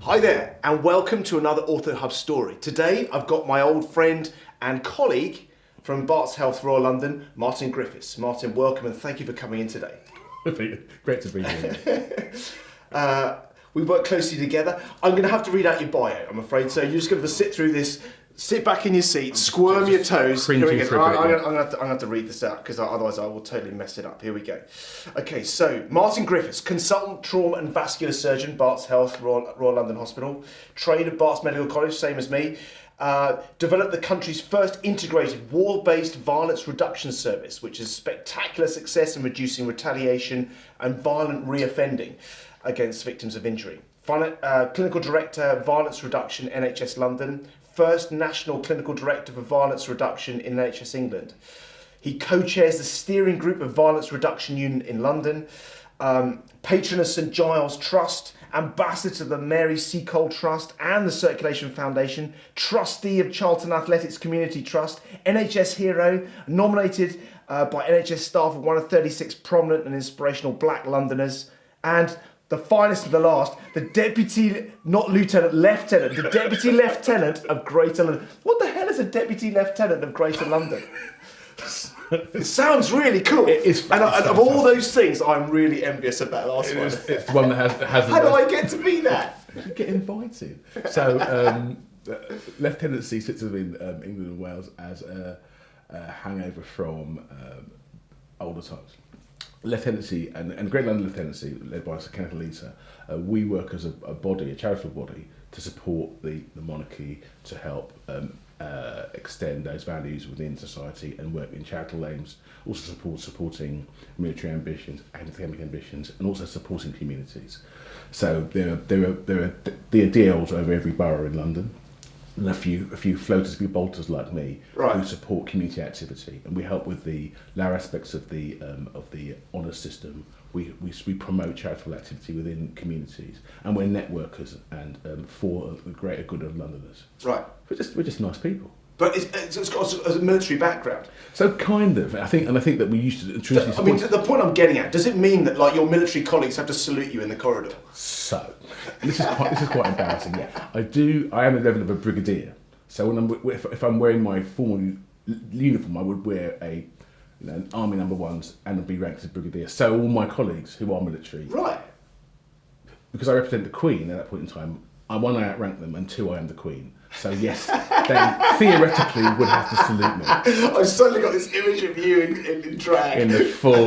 Hi there, and welcome to another Orthohub story. Today, I've got my old friend and colleague from Barts Health Royal London, Martin Griffiths. Martin, welcome and thank you for coming in today. Great to be here. We work closely together. I'm going to have to read out your bio, I'm afraid, so you're just going to sit through this. Sit back in your seat, squirm your toes. Here we go. I'm going to have to read this out because otherwise I will totally mess it up. Here we go. Okay, so Martin Griffiths, consultant trauma and vascular surgeon, Barts Health, Royal London Hospital, trained at Barts Medical College, same as me. Developed the country's first integrated wall-based violence reduction service, which is spectacular success in reducing retaliation and violent reoffending against victims of injury. Clinical Director, Violence Reduction, NHS London. First National Clinical Director for Violence Reduction in NHS England. He co-chairs the Steering Group of Violence Reduction Unit in London, patron of St Giles Trust, ambassador to the Mary Seacole Trust and the Circulation Foundation, trustee of Charlton Athletics Community Trust, NHS hero, nominated by NHS staff as one of 36 prominent and inspirational black Londoners, and the finest of the last, the deputy, not lieutenant, lieutenant, the deputy lieutenant of Greater London. What the hell is a deputy lieutenant of Greater London? It sounds really cool. It is, and of all those things, I'm really envious of that last one. It's one that has How do I get to be that? You get invited. So, lieutenancy sits within England and Wales as a hangover from older times. Lieutenancy and Great London Lieutenancy, led by Sir Kenneth Leeser, we work as a body, a charitable body, to support the monarchy, to help extend those values within society and work in charitable aims, also supporting military ambitions, academic ambitions, and also supporting communities. So there are DLs over every borough in London, and a few floaters, a few bolters like me, right, who support community activity, and we help with the lower aspects of the honours system. We promote charitable activity within communities, and we're networkers and for the greater good of Londoners. Right, we're just nice people. But it's got a military background. So kind of, I think that we used to traditionally. I mean, the point I'm getting at, does it mean that like your military colleagues have to salute you in the corridor? So, this is quite embarrassing. Yeah, I am at the level of a brigadier. So if I'm wearing my formal uniform, I would wear an Army number ones and be ranked as brigadier. So all my colleagues who are military, right? Because I represent the Queen at that point in time, I outrank them, and two, I am the Queen. So yes, they theoretically would have to salute me. I've suddenly got this image of you in drag. In the full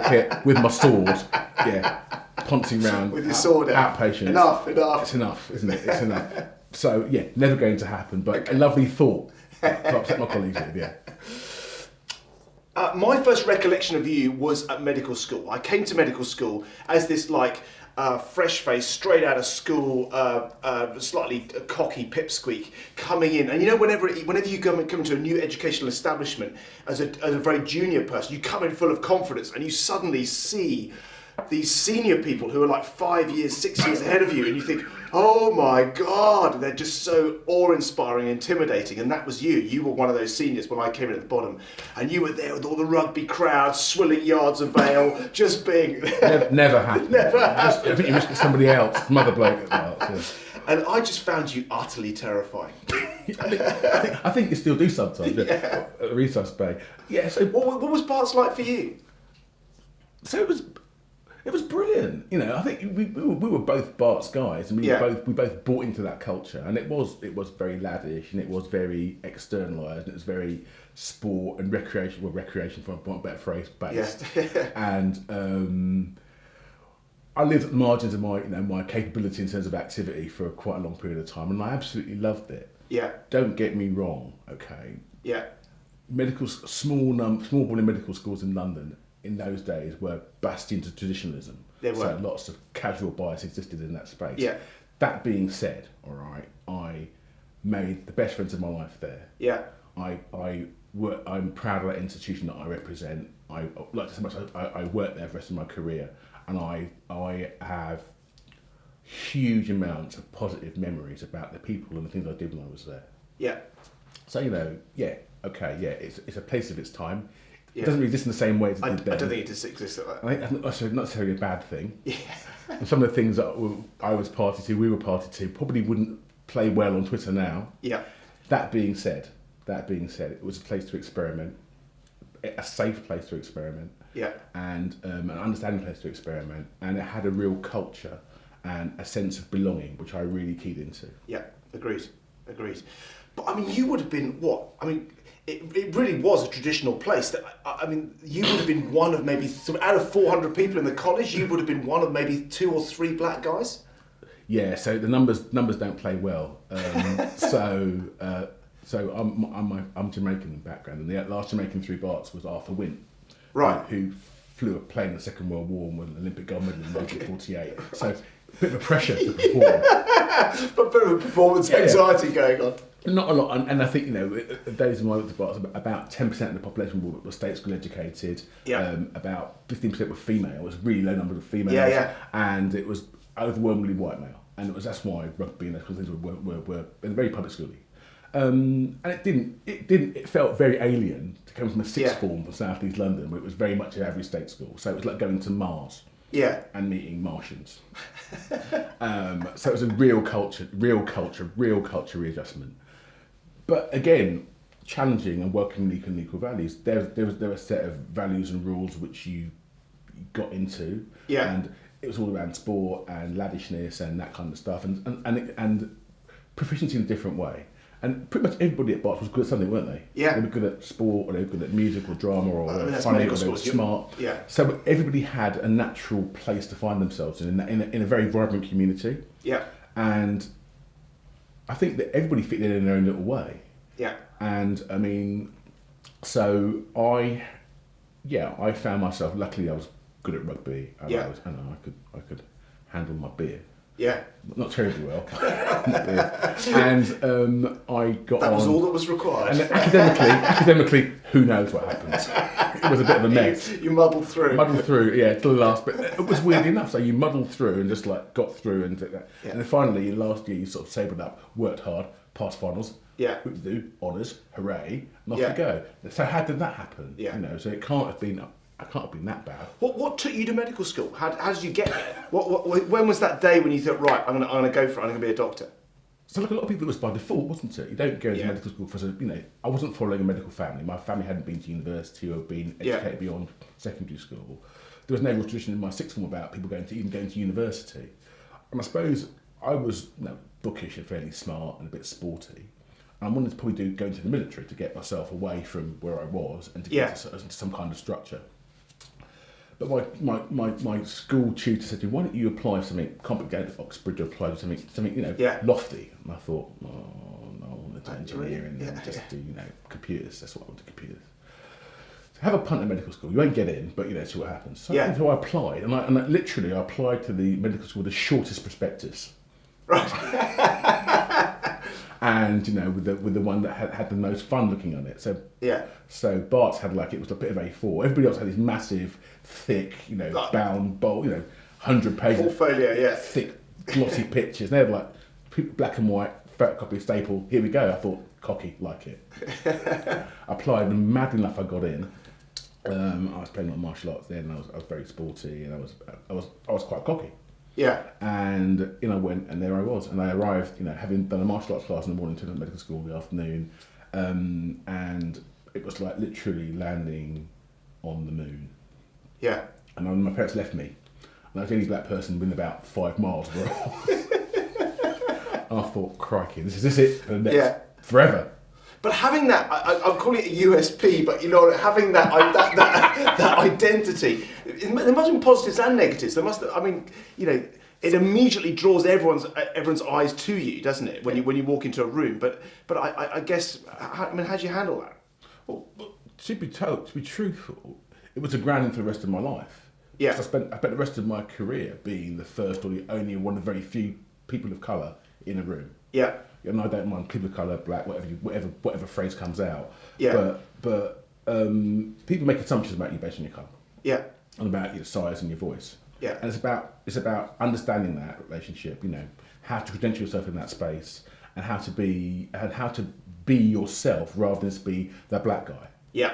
kit, with my sword, yeah, pouncing around. With your sword out. Outpatients. Enough. It's enough, isn't it? It's enough. So yeah, never going to happen, but okay. A lovely thought to upset my colleagues with, yeah. My first recollection of you was at medical school. I came to medical school as this fresh face, straight out of school, slightly cocky pipsqueak coming in. And you know, whenever you come into a new educational establishment as a very junior person, you come in full of confidence and you suddenly see these senior people who are like 5 years, 6 years ahead of you, and you think, oh my God, they're just so awe-inspiring, intimidating. And that was you. You were one of those seniors when I came in at the bottom, and you were there with all the rugby crowd, swilling yards of ale, just being... Never happened. Never happened. I think you missed somebody else, some other bloke at Barts. Yeah. And I just found you utterly terrifying. I think you still do sometimes, yeah. At the Resource Bay. Yeah, so what was Barts like for you? So it was brilliant. You know, I think we were both Barts guys, and we both bought into that culture, and it was very laddish, and it was very externalised, and it was very sport and recreation for a better phrase, based. Yeah. And I lived at the margins of my capability in terms of activity for quite a long period of time, and I absolutely loved it. Yeah. Don't get me wrong, okay. Yeah. Small body medical schools in London in those days were bastions of traditionalism. There were. So lots of casual bias existed in that space. Yeah. That being said, all right, I made the best friends of my life there. Yeah. I'm proud of that institution that I represent. I like so much. I worked there for the rest of my career, and I have huge amounts of positive memories about the people and the things I did when I was there. Yeah. So it's a place of its time. It doesn't really exist in the same way as it did then. I don't think it just exists like that. I think that's not necessarily a bad thing. Yeah. And some of the things that I was party to, we were party to, probably wouldn't play well on Twitter now. Yeah. That being said, it was a place to experiment, a safe place to experiment, and an understanding place to experiment, and it had a real culture and a sense of belonging, which I really keyed into. Yeah, agreed. But I mean, you would have been what? I mean, it really was a traditional place. I mean, you would have been one of maybe out of 400 people in the college, you would have been one of maybe 2 or 3 black guys. Yeah, so the numbers don't play well. So I'm Jamaican in background, and the last Jamaican through Barts was Arthur Wint, right? Who flew a plane in the Second World War and won an Olympic gold medal in 1948. So a bit of a pressure to perform. But a bit of a performance anxiety going on. Not a lot, and I think, you know, those in my Barts, about 10% of the population were state school educated. Yeah. About 15% were female. It was a really low number of females. Yeah. And it was overwhelmingly white male, and that's why rugby and those kinds of things were very public schooly. And it felt very alien to come from a sixth form from South East London, where it was very much an average state school. So it was like going to Mars. Yeah. And meeting Martians. So it was a real culture readjustment. But again, challenging and welcoming equal values. There were a set of values and rules which you got into. Yeah. And it was all around sport and lavishness and that kind of stuff, and proficiency in a different way. And pretty much everybody at Barts was good at something, weren't they? Yeah. They were good at sport, or they were good at music or drama, or funny, or they were smart. Yeah. So everybody had a natural place to find themselves in a very vibrant community. Yeah. And I think that everybody fit in their own little way. Yeah. And I mean, so I found myself, luckily I was good at rugby, and I could handle my beer. Yeah. Not terribly well. And I got That was all that was required. And academically, who knows what happened. It was a bit of a mess. You muddled through. Yeah, to the last bit. It was weird enough. So you muddled through and just like got through and did that. Yeah. And then finally, last year, you sort of sobered up, worked hard, passed finals. Yeah. Honours, hooray, and off you go. So how did that happen? Yeah. You know, so it can't have been that bad. What took you to medical school? How did you get there? When was that day when you thought, right, I'm gonna go for it, I'm gonna be a doctor? So like a lot of people, it was by default, wasn't it? You don't go to medical school I wasn't following a medical family. My family hadn't been to university or been educated beyond secondary school. There was no real tradition in my sixth form about people going to university. And I suppose I was bookish and fairly smart and a bit sporty. And I wanted to probably go into the military to get myself away from where I was and to get into some kind of structure. But my school tutor said to me, why don't you apply for something, can't go to Oxbridge or apply for something lofty. And I thought, no, I want to do engineering and just do, computers. That's what I want to do, computers. So have a punt at medical school. You won't get in, but see what happens. So I applied, and I literally applied to the medical school with the shortest prospectus. Right. And with the one that had the most fun looking on it. So Barts had it was a bit of A4. Everybody else had these massive, thick, bound, bold, 100-page portfolio, thick, glossy pictures. And they had black and white, photocopy staple. Here we go. I thought, cocky, like it. Applied, and mad enough I got in. I was playing martial arts then, and I was very sporty, and I was quite cocky. Yeah. And I went, and there I was, and I arrived, having done a martial arts class in the morning to the medical school in the afternoon, and it was like literally landing on the moon. Yeah. And my parents left me, and I was the only black person within about 5 miles of where I was. And I thought, crikey, this is it for the next forever. But having that, I'm calling it a USP, but having that identity, there must be positives and negatives. It immediately draws everyone's eyes to you, doesn't it? When you walk into a room. But I guess, how do you handle that? Well, to be truthful, it was a grounding for the rest of my life. Yeah. I spent the rest of my career being the first or the only one of the very few people of colour in a room. Yeah. And I don't mind people of colour, black, whatever phrase comes out. Yeah. But people make assumptions about you based on your colour. Yeah. And about your size and your voice. Yeah. And it's about understanding that relationship. How to credential yourself in that space, and how to be yourself rather than just be the black guy. Yeah.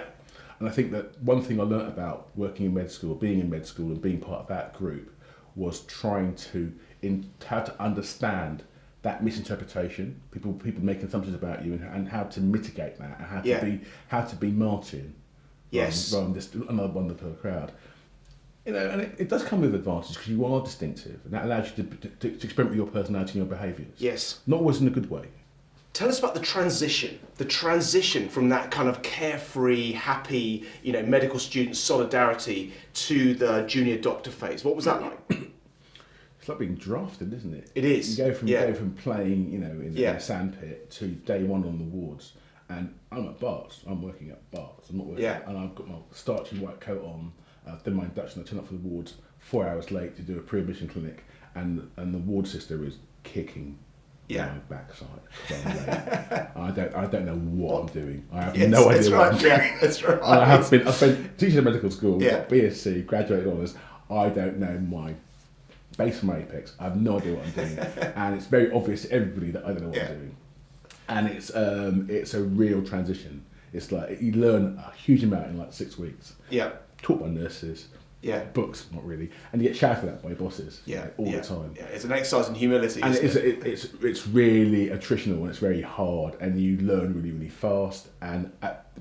And I think that one thing I learnt about working in med school, being in med school and being part of that group was trying to, how to understand that misinterpretation, people making assumptions about you, and how to mitigate that, and how to be Martin, yes, rather than just another one per crowd. You know, and it does come with advantage because you are distinctive, and that allows you to experiment with your personality and your behaviours. Yes, not always in a good way. Tell us about the transition from that kind of carefree, happy, you know, medical student solidarity to the junior doctor phase. What was that like? It's like being drafted, isn't it? It is. You go from playing, you know, in a sandpit to day one on the wards. And I'm at Barts. I'm working at Barts. I'm not working. And I've got my starchy white coat on. I've done my induction. I turn up for the wards 4 hours late to do a pre-admission clinic, and the ward sister is kicking my backside. I don't know what I'm doing. I have no idea what I'm doing. Yeah, that's right. I've spent teaching at medical school, got BSc, graduated honours. I don't know my base from apex. I have no idea what I'm doing, and it's very obvious to everybody that I don't know what I'm doing. And it's a real transition. It's like you learn a huge amount in like 6 weeks. Yeah. Taught by nurses. Yeah. Books, not really. And you get shouted at by bosses. Yeah. Like, all the time. Yeah. It's an exercise in humility. And it's really attritional, and it's very hard, and you learn really, really fast. And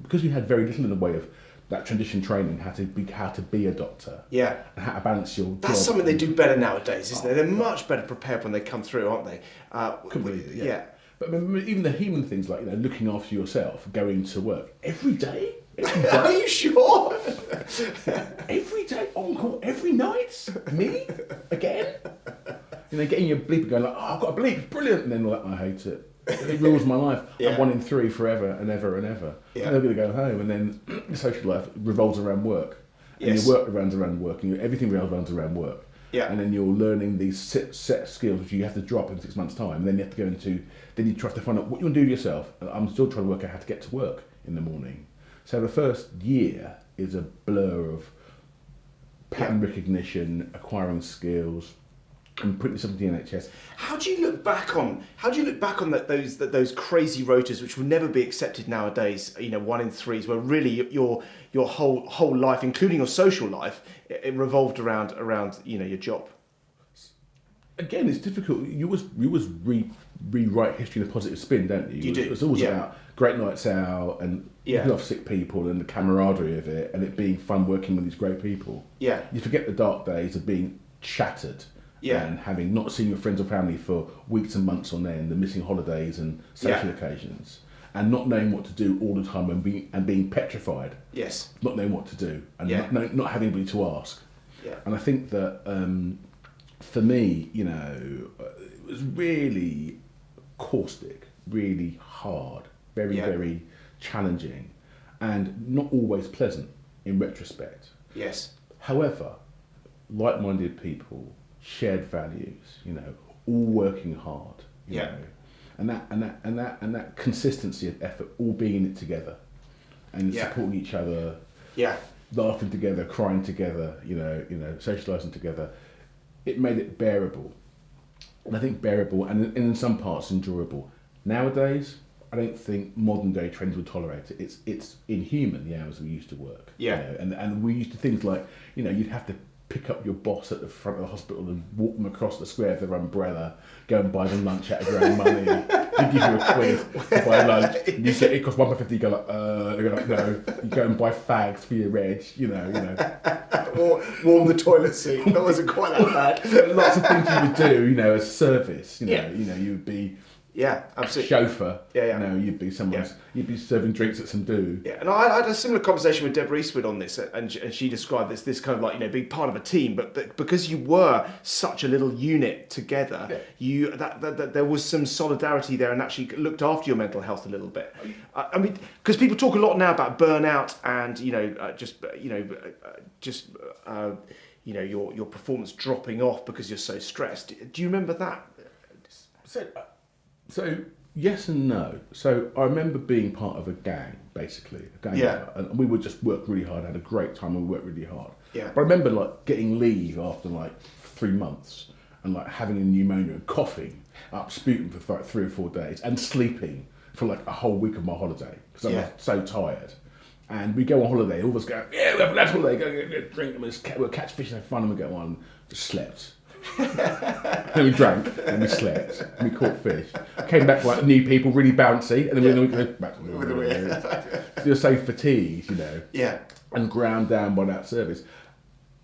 because we had very little in the way of that transition training, how to be a doctor. Yeah. And how to balance your job. That's something they do better nowadays, isn't it? They're much better prepared when they come through, aren't they? Completely. Yeah. But even the human things like, you know, looking after yourself, going to work every day. Are you sure? Every day, on call, every night. Me again. You know, getting your bleep going like, oh, I've got a bleep, brilliant, and then like, I hate it. It rules my life. I'm 1 in 3 forever and ever and ever. Yeah. And they're going to go home, and then the social life revolves around work, and your work runs around work, and everything else runs around work. Yeah. And then you're learning these set skills which you have to drop in 6 months' time, and then you have to go into. Then you try to find out what you want to do yourself. I'm still trying to work out how to get to work in the morning. So the first year is a blur of pattern recognition, acquiring skills, and putting yourself into the NHS. How do you look back on those crazy rotas which will never be accepted nowadays? You know, 1 in 3s, where really your whole life, including your social life, it revolved around you know, your job. Again, it's difficult. You always rewrite history in a positive spin, don't you? You do. It's always about great nights out and looking after sick people and the camaraderie of it, and it being fun working with these great people. Yeah. You forget the dark days of being shattered. Yeah. And having not seen your friends or family for weeks and months on end, and missing holidays and social occasions, and not knowing what to do all the time, and being petrified. Yes. Not knowing what to do, and not having anybody to ask. Yeah. And I think that for me, you know, it was really caustic, really hard, very challenging, and not always pleasant in retrospect. Yes. However, like-minded people, shared values, you know, all working hard, you know, and that consistency of effort, all being in it together, and supporting each other, laughing together, crying together, you know, socialising together. It made it bearable, and I think bearable, and in some parts enjoyable. Nowadays, I don't think modern day trends would tolerate it. It's inhuman, the hours we used to work. Yeah, you know, and we used to things like, you know, you'd have to pick up your boss at the front of the hospital and walk them across the square with their umbrella, go and buy them lunch out of your own money. They give you a quid to buy lunch. You say it costs £1.50. You go like, they're like, no. You go and buy fags for your reg. You know. Or warm the toilet seat. That wasn't quite that bad. Lots of things you would do, you know, as service. You know, you would be. Yeah, absolutely. Chauffeur. Yeah. You know, you'd be someone's. You'd be serving drinks at some do. Yeah, and I had a similar conversation with Deborah Eastwood on this, and she described this kind of like, you know, being part of a team, but because you were such a little unit together, that there was some solidarity there, and actually looked after your mental health a little bit. I mean, because people talk a lot now about burnout and your performance dropping off because you're so stressed. Do you remember that? So yes and no. So I remember being part of a gang, basically. And we would just work really hard, had a great time, and we worked really hard. Yeah. But I remember like getting leave after like 3 months, and like having a pneumonia and coughing up sputum for like 3 or 4 days, and sleeping for like a whole week of my holiday because I was so tired. And we go on holiday, all of us go, yeah, we'll have a lads holiday, go drink, and we'll catch fish and have fun, and we go on, just slept. Then we drank, and we slept, and we caught fish. Came back like new people, really bouncy, and then we go back to the So you're so fatigued, you know, and ground down by that service.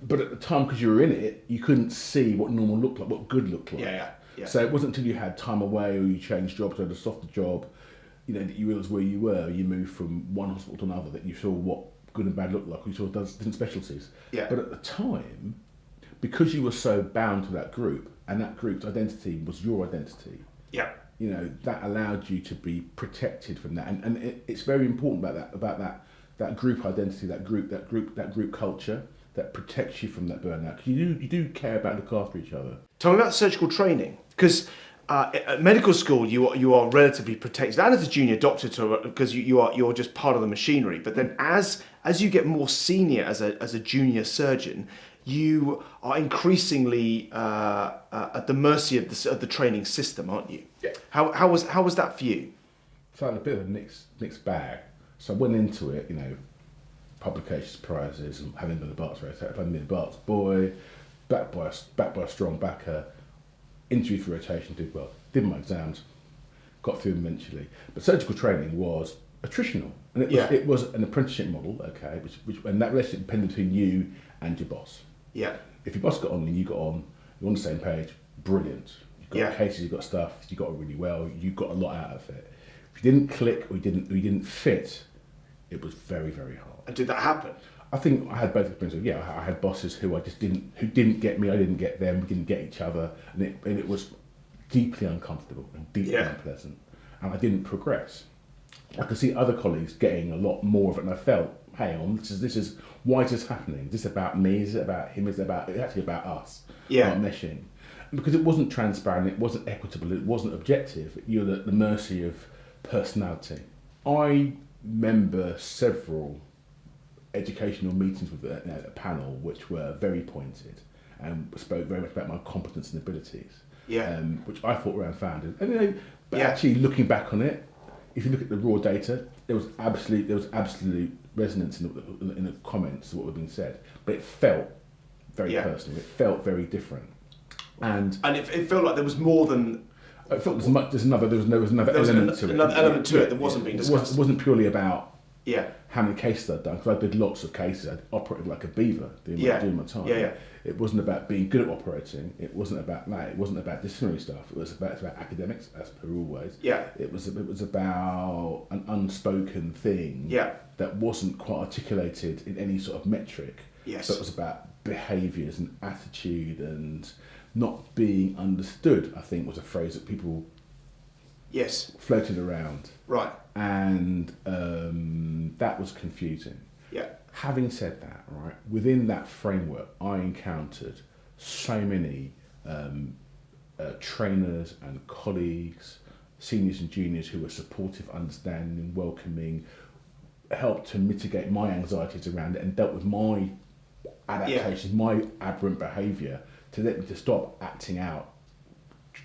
But at the time, because you were in it, you couldn't see what normal looked like, what good looked like. So it wasn't until you had time away or you changed jobs or had a softer job, you know, that you realised where you were. You moved from one hospital to another, that you saw what good and bad looked like. You saw different specialties. But at the time, because you were so bound to that group, and that group's identity was your identity. You know, that allowed you to be protected from that, and it's very important about that group identity, that group culture that protects you from that burnout. Because you do care about looking after each other. Tell me about surgical training, because at medical school you are relatively protected, and as a junior doctor, because you're just part of the machinery. But then as you get more senior as a junior surgeon, you are increasingly at the mercy of the training system, aren't you? How was that for you? So I had a bit of a mixed bag. So I went into it, you know, publications, prizes, and having been a Barts race, having been a Barts boy, backed by a strong backer, interviewed for rotation, did well, did my exams, got through them eventually. But surgical training was attritional, and it was an apprenticeship model, okay, which and that relationship depended between you and your boss. If your boss got on and you got on, you're on the same page, brilliant. You've got cases, you've got stuff, you got it really well, you got a lot out of it. If you didn't click or you didn't fit, it was very, very hard. And did that happen? I think I had both experiences. I had bosses who didn't get me, I didn't get them, we didn't get each other, and it was deeply uncomfortable and deeply unpleasant, and I didn't progress. I could see other colleagues getting a lot more of it, and I felt, hang on, this is why is this happening? Is this about me? Is it about him? It's actually about us. Not meshing. And because it wasn't transparent, it wasn't equitable, it wasn't objective. You're at the mercy of personality. I remember several educational meetings with a panel which were very pointed and spoke very much about my competence and abilities, which I thought were unfounded. And, you know, but actually looking back on it, if you look at the raw data, there was absolute resonance in the comments to what was being said, but it felt very personal. It felt very different, and it felt like there was more than. I felt there was another element to it. Another element to it that wasn't being discussed. It wasn't purely about how many cases I'd done, because I did lots of cases. I operated like a beaver doing my time. It wasn't about being good at operating. It wasn't about that. It wasn't about disciplinary stuff. It was about academics, as per always. It was about an unspoken thing that wasn't quite articulated in any sort of metric. But it was about behaviours and attitude and not being understood, I think, was a phrase that people floated around. Right. And that was confusing. Having said that, right, within that framework, I encountered so many trainers and colleagues, seniors and juniors, who were supportive, understanding, welcoming, helped to mitigate my anxieties around it and dealt with my adaptations, my aberrant behaviour, to let me to stop acting out.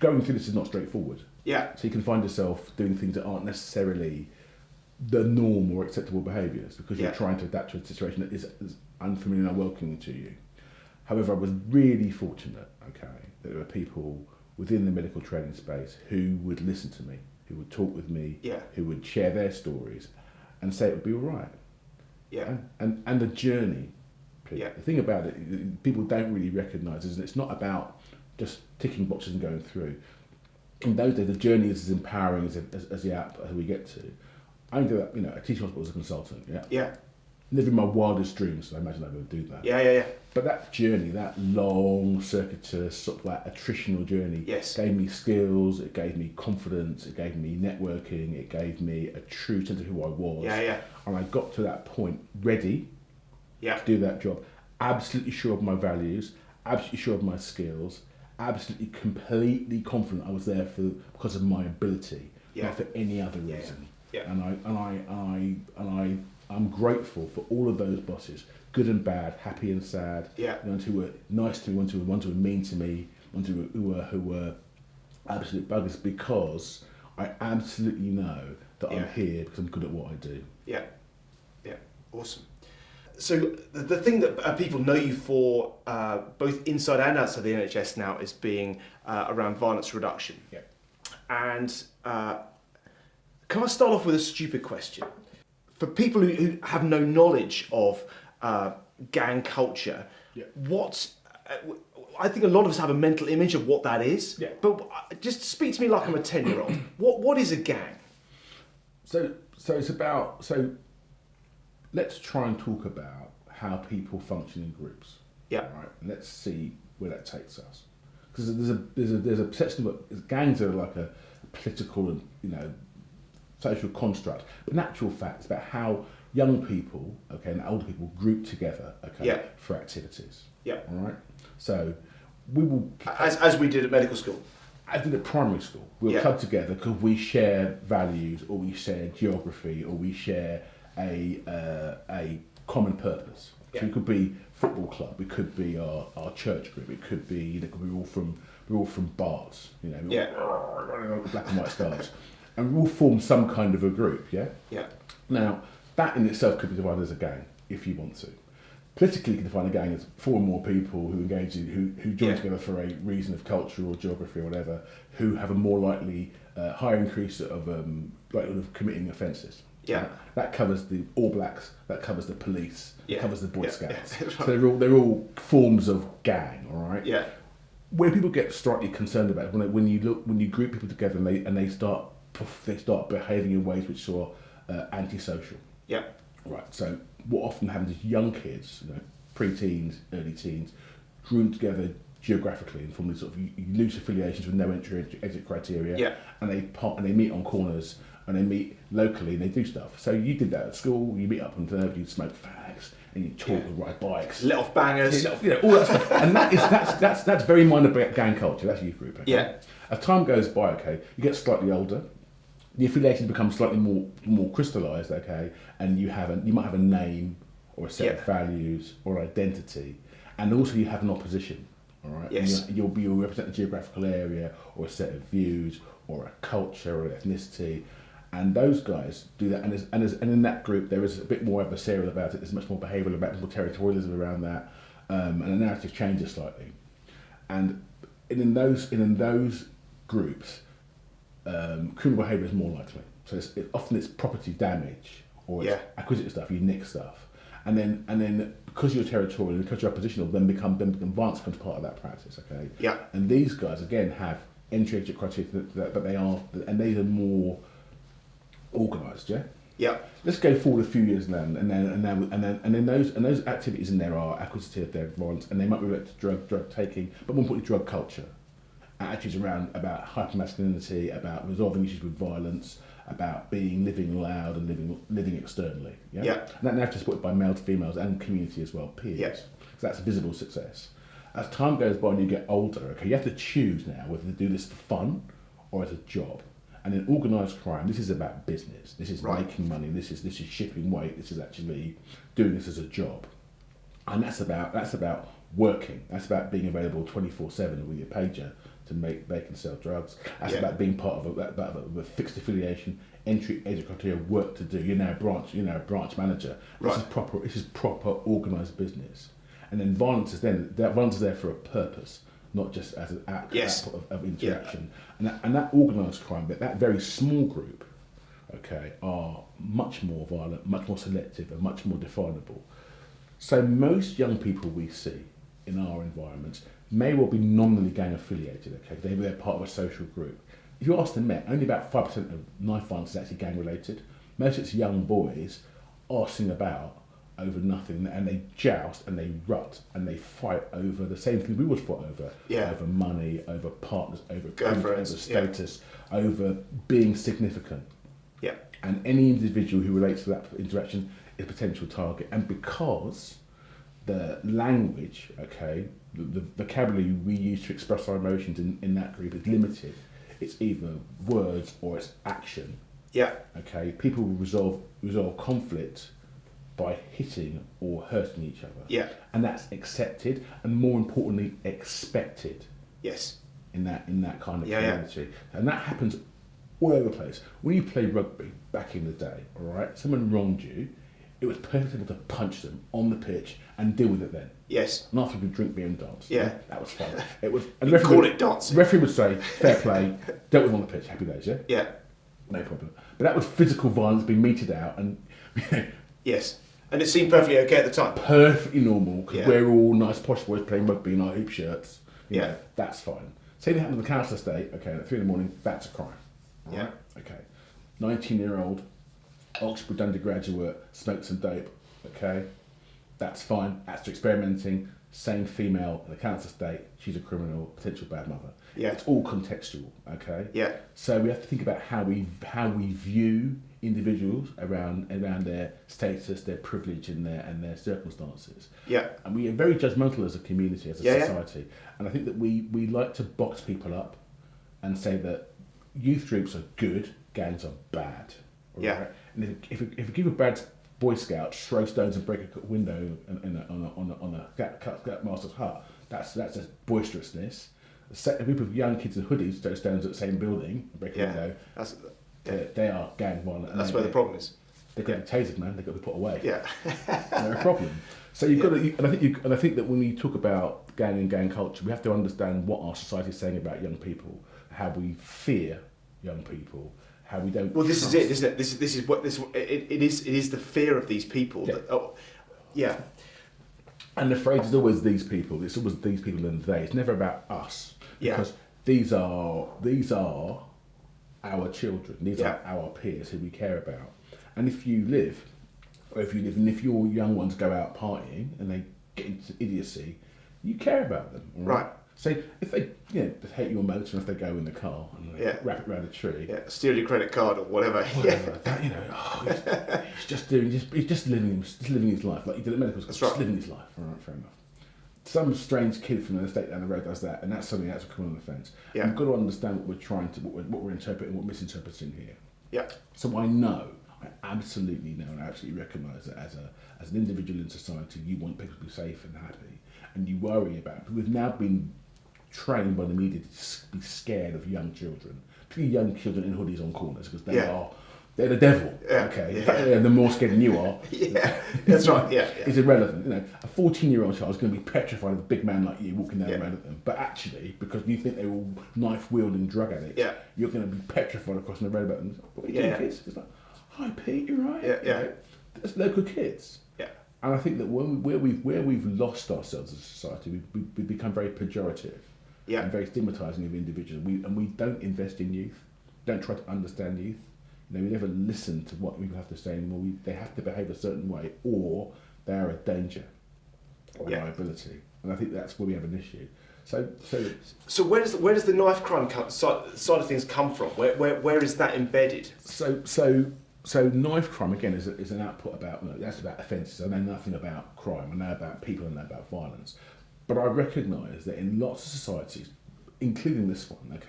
Going through this is not straightforward. So you can find yourself doing things that aren't necessarily the norm or acceptable behaviours, because you're trying to adapt to a situation that is unfamiliar and unwelcoming to you. However, I was really fortunate, that there were people within the medical training space who would listen to me, who would talk with me, who would share their stories and say it would be all right. And the journey. The thing about it, people don't really recognise, is it's not about just ticking boxes and going through. In those days, the journey is as empowering as the output as we get to. I ended up, at teaching hospital as a consultant. Never in my wildest dreams, I imagine I would do that. But that journey, that long, circuitous, sort of like attritional journey, gave me skills, it gave me confidence, it gave me networking, it gave me a true sense of who I was. And I got to that point ready to do that job, absolutely sure of my values, absolutely sure of my skills, absolutely completely confident I was there because of my ability, not for any other reason. And I'm grateful for all of those bosses, good and bad, happy and sad. Ones who were nice to me, ones who were mean to me, ones who were absolute buggers, because I absolutely know that I'm here because I'm good at what I do. Awesome. So the thing that people know you for, both inside and outside the NHS now, is being around violence reduction. Yeah. And can I start off with a stupid question? For people who have no knowledge of gang culture, I think a lot of us have a mental image of what that is. Yeah. But just speak to me like I'm a 10-year-old. What is a gang? So it's about, let's try and talk about how people function in groups. Yeah. Right. And let's see where that takes us. Because there's a perception that gangs are like a political and social construct. But in actual fact, it's about how young people, and older people group together, for activities. Yeah. All right. So we will, as we did at medical school. I did at primary school. We'll club together because we share values, or we share geography, or we share a common purpose. So it could be football club, it could be our church group, it could be we're all from Barts, black and white scarves, and we all form some kind of a group. Yeah. Now that in itself could be divided as a gang if you want to. Politically, you can define a gang as 4 or more people who engage who join together for a reason of culture or geography or whatever, who have a more likely higher increase of likelihood of committing offences. Yeah. That covers the All Blacks, that covers the police, that covers the Boy Scouts. Yeah. So they're all forms of gang, all right? Yeah. Where people get slightly concerned about it, when you group people together and they start behaving in ways which are antisocial. Yeah. Right. So what often happens is young kids, pre-teens, early teens, group together geographically and form these sort of loose affiliations with no entry-exit criteria. Yeah. And they meet on corners and they meet locally and they do stuff. So you did that at school. You meet up on nerve, you smoke fags and you talk and ride bikes, let off bangers, all that stuff. And that's very minor gang culture. That's youth group. Okay? Yeah. As time goes by, you get slightly older. The affiliations become slightly more crystallised, and you might have a name or a set of values or identity, and also you have an opposition, all right? Yes. And you'll represent a geographical area or a set of views or a culture or ethnicity, and those guys do that. And in that group there is a bit more adversarial about it. There's much more behavioural about it, more territorialism around that, and the narrative changes slightly. And in those groups. Criminal behaviour is more likely. So often it's property damage or it's acquisitive stuff. You nick stuff, and then because you're territorial and because you're oppositional, then violence becomes part of that practice. Okay. Yeah. And these guys again have entry-exit criteria, but they are more organised. Yeah. Yeah. Let's go forward a few years now, and then those activities in there are acquisitive, they're violence, and they might be related to drug taking, but more importantly, drug culture. Attitudes around about hypermasculinity, about resolving issues with violence, about living loud and living externally. Yeah. Yeah. And that narrative is supported by males, females, and community as well, peers. Yeah. So that's visible success. As time goes by and you get older, you have to choose now whether to do this for fun or as a job. And in organised crime, this is about business. This is making money. This is shipping weight. This is actually doing this as a job. And that's about working. That's about being available 24/7 with your pager to make and sell drugs. That's about being part of a fixed affiliation, exit criteria, work to do. You're now a branch manager. This is proper organised business. And then violence is there for a purpose, not just as an output of interaction. Yeah. And that organised crime, that very small group, are much more violent, much more selective, and much more definable. So most young people we see in our environments may well be nominally gang affiliated. They're part of a social group. If you ask them, only about 5% of knife violence is actually gang related. Most of it's young boys arsing about over nothing, and they joust and they rut and they fight over the same thing we would fight over. Over money, over partners, over status, over being significant. Yeah. And any individual who relates to that interaction is a potential target. And because the language, the vocabulary we use to express our emotions in that group is limited, it's either words or it's action. Yeah. People will resolve conflict by hitting or hurting each other. Yeah. And that's accepted and more importantly expected. Yes. In that kind of community. And that happens all over the place. When you play rugby back in the day, all right, someone wronged you, it was perfect to punch them on the pitch and deal with it then. Yes. And after we drink beer and dance. Yeah. That was fun. It was. And Call it dancing. The referee would say, fair play, dealt with on the pitch, happy days, yeah? Yeah. No problem. But that was physical violence being meted out and... Yes. And it seemed perfectly okay at the time. Perfectly normal, because we're all nice posh boys playing rugby in our hoop shirts. You know, that's fine. Same thing happened in the council estate, okay, at 3 in the morning, that's a crime. Yeah. Okay. 19-year-old Oxford undergraduate smoked some dope, okay? That's fine. That's experimenting. Same female in the council estate, she's a criminal, potential bad mother. Yeah. It's all contextual, okay? Yeah. So we have to think about how we view individuals around their status, their privilege, and their circumstances. Yeah. And we are very judgmental as a community, as a society. And I think that we like to box people up and say that youth groups are good, gangs are bad. Right? Yeah. And if a group of bad Boy Scouts throw stones and break a window on a Scoutmaster's hut, that's just boisterousness. A group of young kids in hoodies throw stones at the same building and break a window. They are gang violent. That's where the problem is. They've got to be tasered, man. They've got to be put away. Yeah. They're a problem. So you've got to, and I think that when we talk about gang and gang culture, we have to understand what our society is saying about young people, how we fear young people, how we don't. Well, this is it, isn't it? This is what it is the fear of these people. Yeah. And the phrase is always these people. It's always these people and they. It's never about us. Yeah. Because these are our children. These are our peers who we care about. And if you live, and if your young ones go out partying and they get into idiocy, you care about them. Right. So if they, hate your motor, and if they go in the car and they wrap it around a tree, steal your credit card or whatever. That, he's just living his life like he did at medical school. That's right. Living his life. All right, fair enough. Some strange kid from an estate down the road does that, and that's something that's a criminal offence. Yeah. You've got to understand what we're interpreting, what we're misinterpreting here. Yeah. So I absolutely know, and I absolutely recognise that as an individual in society, you want people to be safe and happy, and you worry about. We've now been trained by the media to be scared of young children, particularly young children in hoodies on corners, because they're the devil. Yeah. Okay, in fact, they're more scared than you are. That's right. Yeah. It's irrelevant. A 14-year-old child is going to be petrified of a big man like you walking down the road at them. But actually, because you think they're all knife-wielding drug addicts, you're going to be petrified of crossing the road about them. What are you doing, kids? It's like, hi Pete, you right? Yeah. That's local kids. Yeah. And I think that where we've lost ourselves as a society, we've become very pejorative. Yeah. And very stigmatising of individuals. We don't invest in youth, don't try to understand youth. We never listen to what people have to say anymore. They have to behave a certain way, or they are a danger or a liability. And I think that's where we have an issue. So where does the knife crime side of things come from? Where is that embedded? So knife crime again is an output about that's about offences. I know nothing about crime. I know about people. I know about violence. But I recognise that in lots of societies, including this one,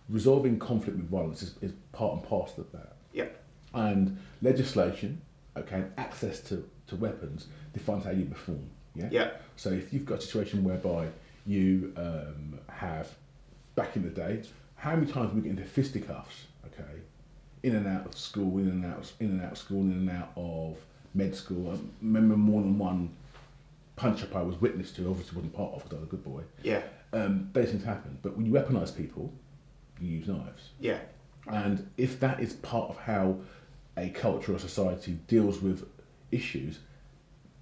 resolving conflict with violence is part and parcel of that. Yeah. And legislation, access to weapons defines how you perform. Yeah. Yeah. So if you've got a situation whereby you have, back in the day, how many times we get into fisticuffs, in and out of school, in and out of school, in and out of med school. I remember more than one punch-up I was witness to, obviously wasn't part of because I was a good boy. Yeah. Those things happen. But when you weaponise people, you use knives. Yeah. And if that is part of how a culture or society deals with issues,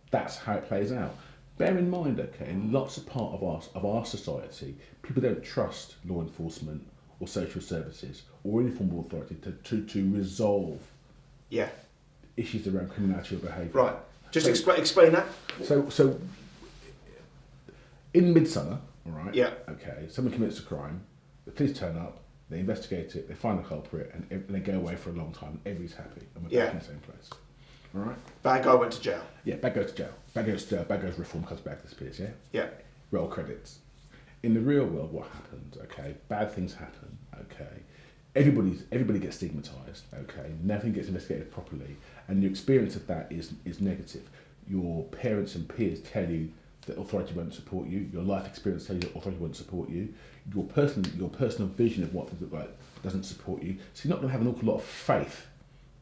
that's how it plays out. Bear in mind, in lots of part of our society, people don't trust law enforcement or social services or any form of authority to resolve issues around criminality or behaviour. Right. Just explain that. So in Midsummer, all right? Yeah. Someone commits a crime, the police turn up, they investigate it, they find the culprit, and they go away for a long time. Everybody's happy, and we're back in the same place. All right? Bad guy went to jail. Yeah, bad goes to jail. Bad goes to jail. Bad goes reform, comes back, disappears. Yeah. Yeah. Roll credits. In the real world, what happens? Bad things happen. Everybody gets stigmatised. Nothing gets investigated properly, and your experience of that is negative. Your parents and peers tell you that authority won't support you. Your life experience tells you that authority won't support you. Your personal vision of what things look like doesn't support you. So you're not going to have an awful lot of faith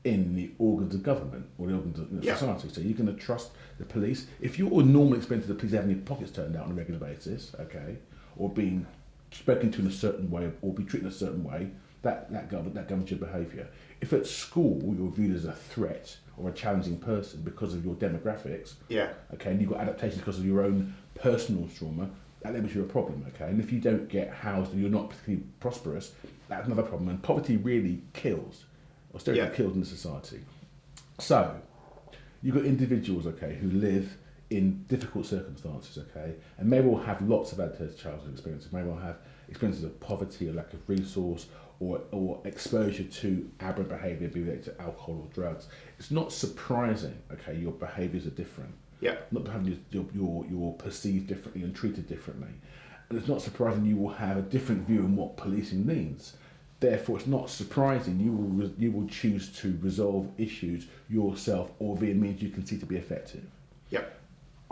in the organs of government or the organs of society. So you're going to trust the police. If you're normally explaining to the police having your pockets turned out on a regular basis, okay, or being spoken to in a certain way or be treated in a certain way, that governs your behaviour. If at school you're viewed as a threat or a challenging person because of your demographics, okay, and you've got adaptations because of your own personal trauma, that labels you a problem, okay? And if you don't get housed and you're not particularly prosperous, that's another problem. And poverty really kills. Austerity kills in the society. So, you've got individuals, okay, who live in difficult circumstances, okay, and may well have lots of adverse childhood experiences, may well have experiences of poverty or lack of resource or exposure to aberrant behaviour, be it to alcohol or drugs. It's not surprising, okay, your behaviours are different. Not having you're perceived differently and treated differently. And it's not surprising you will have a different view on what policing means. Therefore, it's not surprising you will choose to resolve issues yourself or via means you can see to be effective.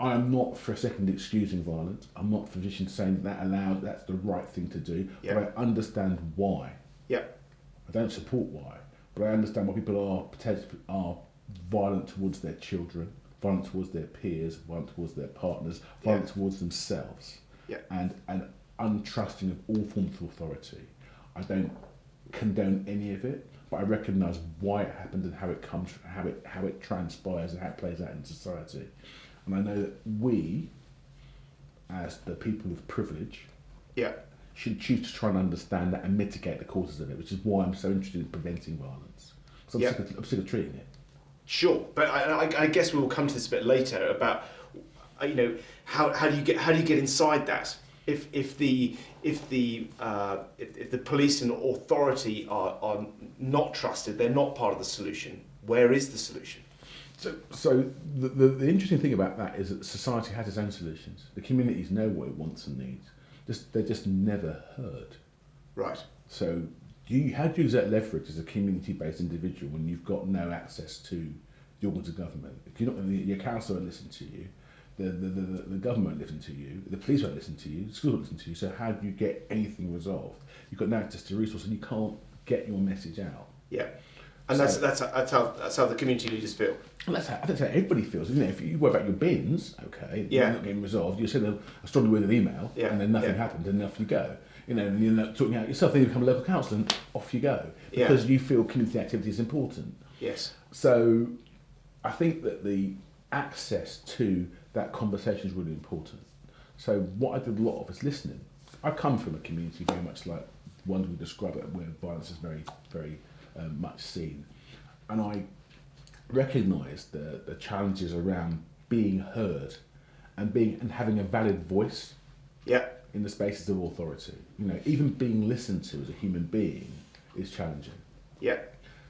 I am not for a second excusing violence. I'm not for position saying that's the right thing to do. But I understand why. I don't support why, but I understand why people are violent towards their children, violent towards their peers, violent towards their partners, violent towards themselves, and untrusting of all forms of authority. I don't condone any of it, but I recognise why it happened and how it transpires and how it plays out in society. And I know that we, as the people of privilege, should choose to try and understand that and mitigate the causes of it, which is why I'm so interested in preventing violence. Because I'm sick of treating it. Sure, but I guess we will come to this a bit later about, how do you get inside that? If the police and authority are not trusted, they're not part of the solution. Where is the solution? So the interesting thing about that is that society has its own solutions. The communities know what it wants and needs. They're just never heard. Right. So how do you exert leverage as a community-based individual when you've got no access to the organs of government? If you're not, your council won't listen to you, the government won't listen to you, the police won't listen to you, the schools won't listen to you. So how do you get anything resolved? You've got no access to resources and you can't get your message out. And that's how the community leaders feel. And that's how everybody feels. If you worry about your bins, okay, they're not getting resolved, you send a strongly worded email, and then nothing happens, and off you go. And you're not talking out yourself, then you become a local councillor, and off you go, because you feel community activity is important. So I think that the access to that conversation is really important. So what I did a lot of is listening. I come from a community very much like the ones we describe it, where violence is very, very much seen, and I recognise the challenges around being heard and having a valid voice in the spaces of authority. Even being listened to as a human being is challenging.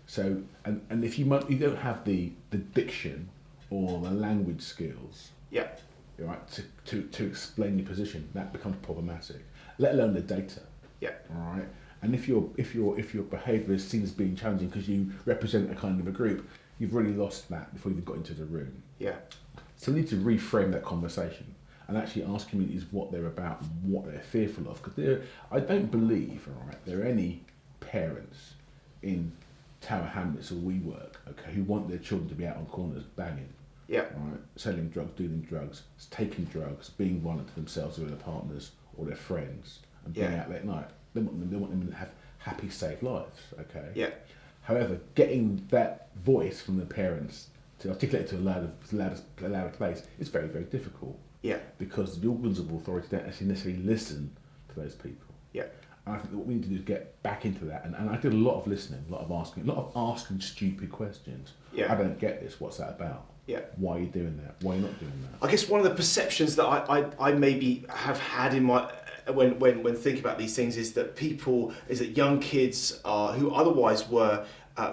So and if you don't have the diction or the language skills, right, to explain your position, that becomes problematic. Let alone the data. All right. And if your behaviour is seen as being challenging because you represent a kind of a group, you've really lost that before you got into the room. So we need to reframe that conversation and actually ask communities what they're about and what they're fearful of. Because I don't believe, all right, there are any parents in Tower Hamlets or WeWork, okay, who want their children to be out on corners banging. Right, selling drugs, dealing drugs, taking drugs, being violent to themselves or their partners or their friends, and being out late at night. They want them to have happy, safe lives, okay? However, getting that voice from the parents to articulate it to a louder place is very, very difficult. Because the organs of authority don't actually necessarily listen to those people. And I think that what we need to do is get back into that. And I did a lot of listening, a lot of asking stupid questions. I don't get this, what's that about? Why are you doing that? Why are you not doing that? I guess one of the perceptions that I maybe have had in my when thinking about these things is that young kids who otherwise were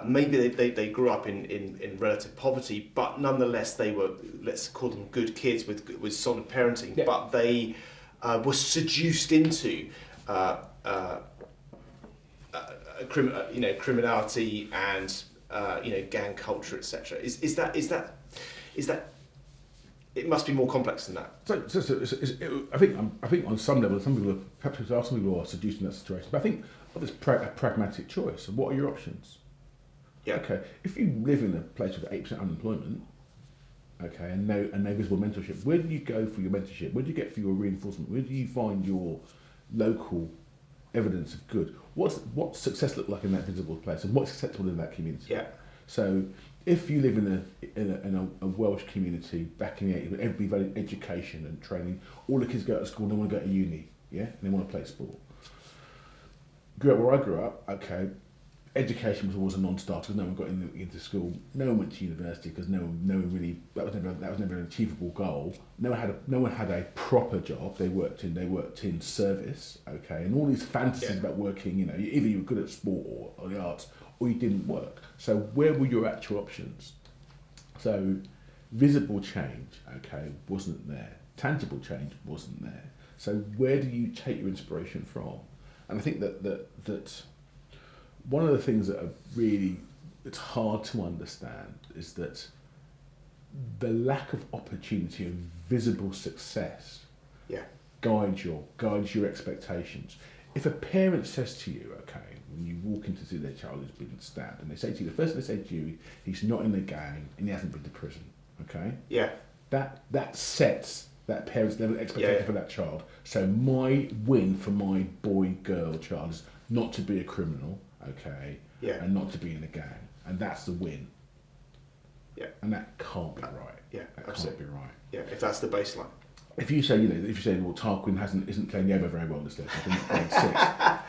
maybe they grew up in relative poverty, but nonetheless they were, let's call them good kids with solid parenting, but they were seduced into criminality and gang culture, etc. Is that it must be more complex than that. I think on some level, some people are seduced in that situation. But I think it's a pragmatic choice. And what are your options? Yeah. Okay. If you live in a place with 8% unemployment, okay, and no visible mentorship, where do you go for your mentorship? Where do you get for your reinforcement? Where do you find your local evidence of good? What's success look like in that visible place, and what's acceptable in that community? Yeah. So if you live in a Welsh community back in the 80s, everybody valued education and training, all the kids go to school and they want to go to uni, yeah, and they want to play sport. Grew up where I grew up, okay, education was always a non-starter because no one got into school. No one went to university because no one really, that was never an achievable goal. No one had a proper job. They worked in service, okay, and all these fantasies about working. You know, either you were good at sport or the arts, or you didn't work. So where were your actual options? So visible change, okay, wasn't there. Tangible change wasn't there. So where do you take your inspiration from? And I think that one of the things that it's hard to understand is that the lack of opportunity of visible success guides your expectations. If a parent says to you, okay, when you walk in to see their child who's been stabbed, and they say to you, the first thing they say to you, he's not in the gang and he hasn't been to prison, okay? Yeah. That sets that parent's level of expectation for that child. So my win for my boy, girl, child is not to be a criminal, okay, and not to be in a gang, and that's the win. Yeah. And that can't be right. Yeah, that absolutely. Can't be right. Yeah, if that's the baseline. If you say, well, Tarquin isn't playing the over very well this lesson, I think grade 6,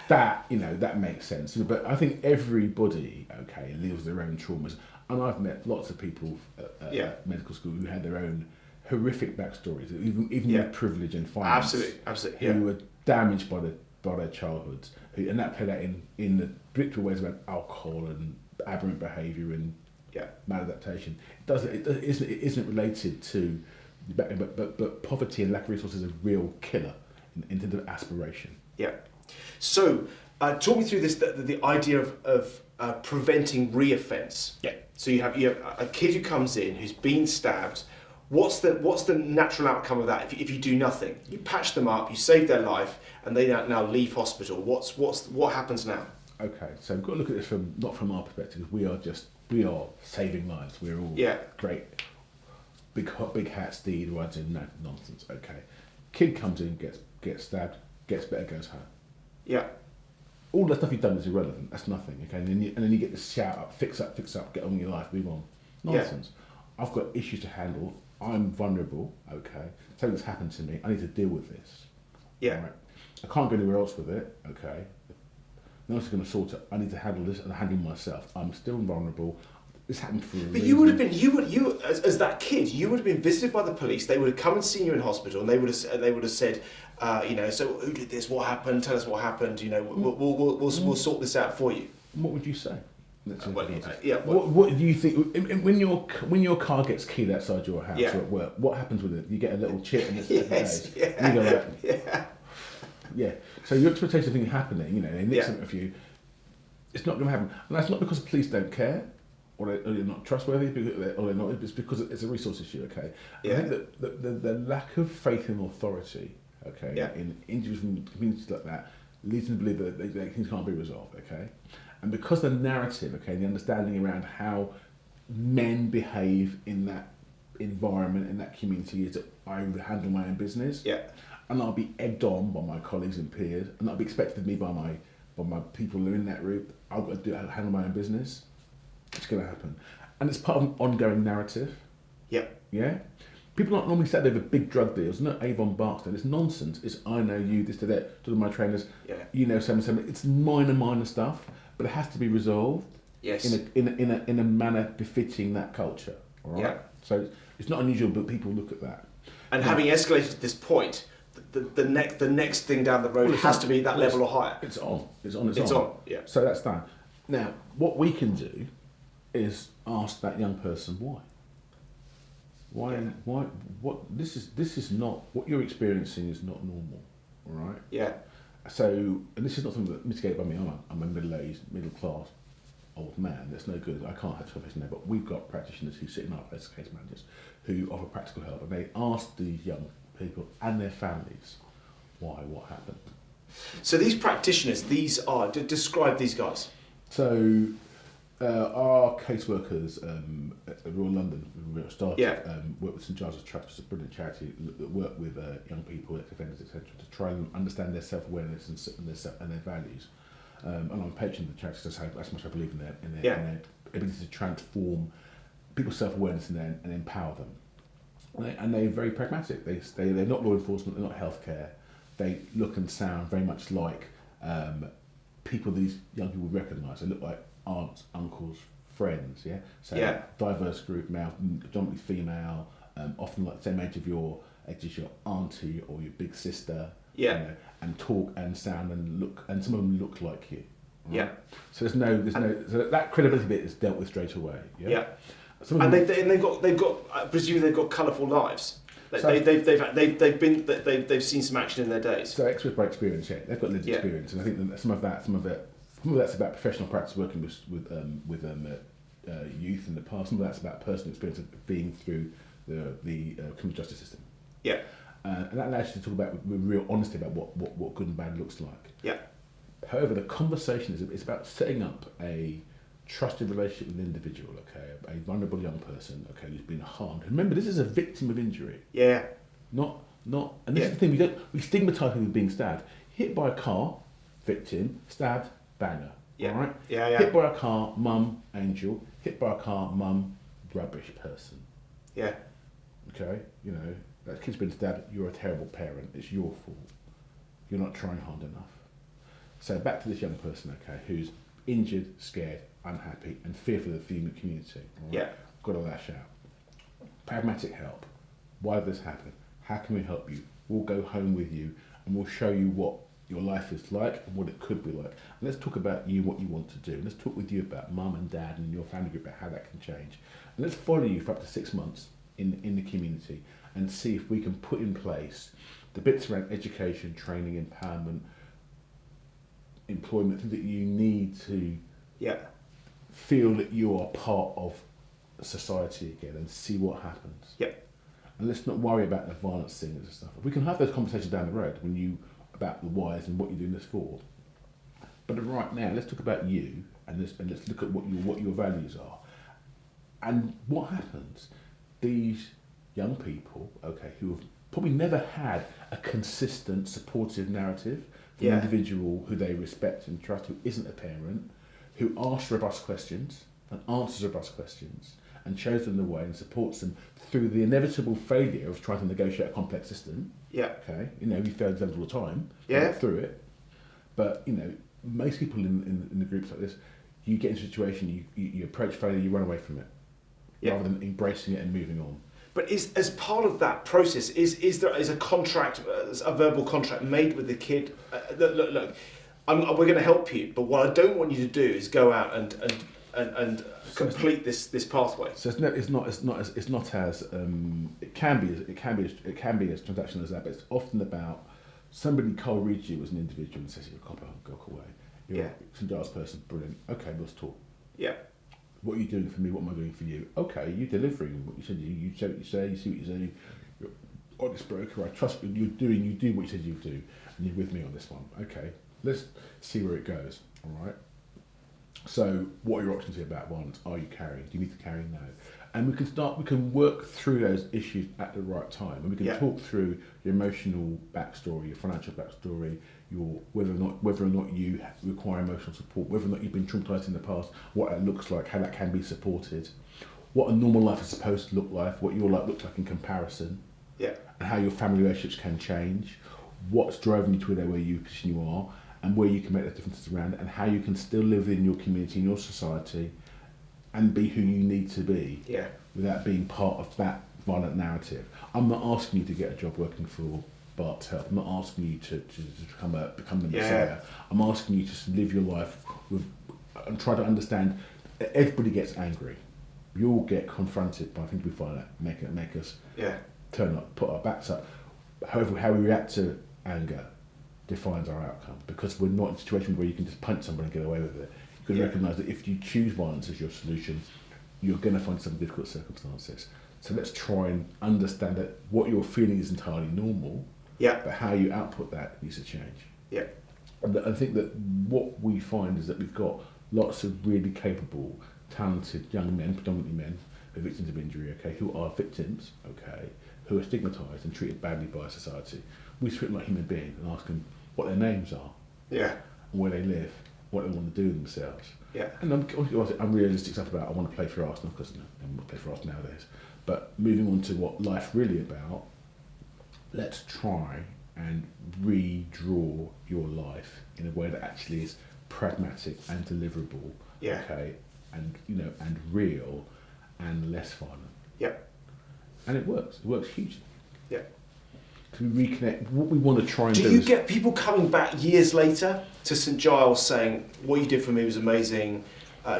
that makes sense. But I think everybody, okay, lives their own traumas, and I've met lots of people at medical school who had their own horrific backstories, even with privilege and finance, absolutely, who were damaged by their childhoods, and that played out in the habitual ways about alcohol and aberrant behaviour and maladaptation. It isn't related to. But poverty and lack of resources is a real killer in terms of aspiration. Yeah. So, talk me through this. The idea of preventing reoffence. Yeah. So you have a kid who comes in who's been stabbed. What's the natural outcome of that? If you do nothing, you patch them up, you save their life, and they now leave hospital. What happens now? Okay, so we've got to look at this not from our perspective. We are saving lives. We're all great. Big hat Steve runs in, no nonsense. Okay, kid comes in, gets stabbed, gets better, goes home. Yeah. All the stuff you've done is irrelevant. That's nothing. Okay, and then you get the shout up, fix up, get on with your life, move on. Nonsense. Yeah. I've got issues to handle. I'm vulnerable. Okay, something's happened to me. I need to deal with this. Yeah. Right? I can't go anywhere else with it. Okay. No one's going to sort it. I need to handle this and handle myself. I'm still vulnerable. This happened for a reason. But you would have been, as that kid, you would have been visited by the police. They would have come and seen you in hospital, and they would have said, so who did this? What happened? Tell us what happened. We'll sort this out for you. What would you say? What do you think when your car gets keyed outside your house or at work? What happens with it? You get a little chip and it's you go like, So your expectation of things happening, they nick something of you. It's not going to happen, and that's not because the police don't care. Or they're not trustworthy, or they're not. It's because it's a resource issue. Okay, I think that the lack of faith in authority, in individuals and communities like that, leads them to believe that things can't be resolved. Okay, and because the narrative, the understanding around how men behave in that environment, in that community, is that I would handle my own business. Yeah, and I'll be egged on by my colleagues and peers, and that'll be expected of me by my people who are in that group. I've got to handle my own business. It's going to happen, and it's part of an ongoing narrative. Yeah. People aren't normally sad over big drug deals. Not Avon Barts. It's nonsense. It's I know you. This to that. To my trainers. Yeah. Something. It's minor stuff, but it has to be resolved. Yes. In a manner befitting that culture. All right. Yeah. So it's not unusual, but people look at that. And having escalated to this point, the next thing down the road has to be that level or higher. It's on. Yeah. So that's done. Now, what we can do is ask that young person why. What this is not what you're experiencing is not normal, all right? Yeah. So, and this is not something that's mitigated by me. I'm a middle-aged, middle-class old man. That's no good. I can't have profession there, but we've got practitioners who sit in our place, case managers, who offer practical help, and they ask these young people and their families what happened. So these practitioners, describe these guys. So Our caseworkers at Royal London, we started work with St Giles Trust, which is a brilliant charity that work with young people, ex-offenders, etc., to try and understand their self-awareness and their values. And I'm patron of the charity because that's much I believe in their ability to transform people's self-awareness and empower them. And they're very pragmatic. They're not law enforcement, they're not healthcare. They look and sound very much like people these young people recognise. They look like aunts, uncles, friends, So diverse group, male, predominantly female, often like the same age as your auntie or your big sister. And talk and sound and look, and some of them look like you. Right? So there's no, so that credibility bit is dealt with straight away. And they've got presumably they've got colourful lives. They've seen some action in their days. So experts by experience, they've got lived experience, and I think that some of that's about professional practice working with youth in the past. Some of that's about personal experience of being through the criminal justice system. And that allows you to talk about with real honesty about what good and bad looks like. However, the conversation is about setting up a trusted relationship with an individual, a vulnerable young person, who's been harmed. Remember, this is a victim of injury. Not, and this is the thing, we stigmatise people being stabbed. Hit by a car, victim, stabbed, banger. All right? Hit by a car, mum, angel. Hit by a car, mum, rubbish person. Okay, that kid's been stabbed, you're a terrible parent, it's your fault. You're not trying hard enough. So back to this young person, who's injured, scared, unhappy, and fearful of the human community. Right? Got to lash out. Pragmatic help. Why did this happen? How can we help you? We'll go home with you and we'll show you what your life is like and what it could be like. And let's talk about you, what you want to do. And let's talk with you about mum and dad and your family group about how that can change. And let's follow you for up to 6 months in the community and see if we can put in place the bits around education, training, empowerment, employment, things that you need to feel that you are part of society again and see what happens. And let's not worry about the violence things and stuff. We can have those conversations down the road about the whys and what you're doing this for. But right now, let's talk about you and let's look at what your values are. And what happens? These young people, who have probably never had a consistent, supportive narrative from an individual who they respect and trust, who isn't a parent, who asks robust questions and answers robust questions and shows them the way and supports them through the inevitable failure of trying to negotiate a complex system. We fail exams all the time. Through it. But, most people in the groups like this, you get into a situation, you approach failure, you run away from it. Rather than embracing it and moving on. But as part of that process, is there a contract, a verbal contract made with the kid? Look, we're going to help you, but what I don't want you to do is go out and complete this pathway. So it can be as transactional as that, but it's often about somebody cold reads you as an individual and says you're a copper, go away. You're a St Giles person, brilliant. Okay, let's talk. What are you doing for me? What am I doing for you? Okay, you're delivering what you said. You say what you say. You see what you say. You're an honest broker. I trust you. You do what you said you do, and you're with me on this one. Okay, let's see where it goes. All right. So, what are your options here about violence? Are you carrying? Do you need to carry? No. And we can work through those issues at the right time, and we can talk through your emotional backstory, your financial backstory, whether or not you require emotional support, whether or not you've been traumatised in the past, what that looks like, how that can be supported, what a normal life is supposed to look like, what your life looks like in comparison, and how your family relationships can change, what's driving you to where you position you are, and where you can make the differences around it, and how you can still live in your community, in your society, and be who you need to be without being part of that violent narrative. I'm not asking you to get a job working for Barts Health. I'm not asking you to become the Messiah. I'm asking you to live your life and try to understand that everybody gets angry. We all get confronted by things we find that make us turn up, put our backs up. However, how we react to anger defines our outcome, because we're not in a situation where you can just punch someone and get away with it. You've got to recognise that if you choose violence as your solution, you're going to find some difficult circumstances. So let's try and understand that what you're feeling is entirely normal, but how you output that needs to change. And I think that what we find is that we've got lots of really capable, talented young men, predominantly men, who are victims of injury, okay, who are victims, okay, who are stigmatised and treated badly by society. We treat them like human beings and ask them what their names are, yeah, and where they live, what they want to do with themselves. yeah. And I'm realistic stuff about I want to play for Arsenal because I want to play for Arsenal nowadays. But moving on to what life's really about, let's try and redraw your life in a way that actually is pragmatic and deliverable, Yeah. okay, and and real and less violent. Yeah. And it works. It works hugely. Yeah. To reconnect, what we want to try and do. Do you get people coming back years later to St Giles saying, "What you did for me was amazing"?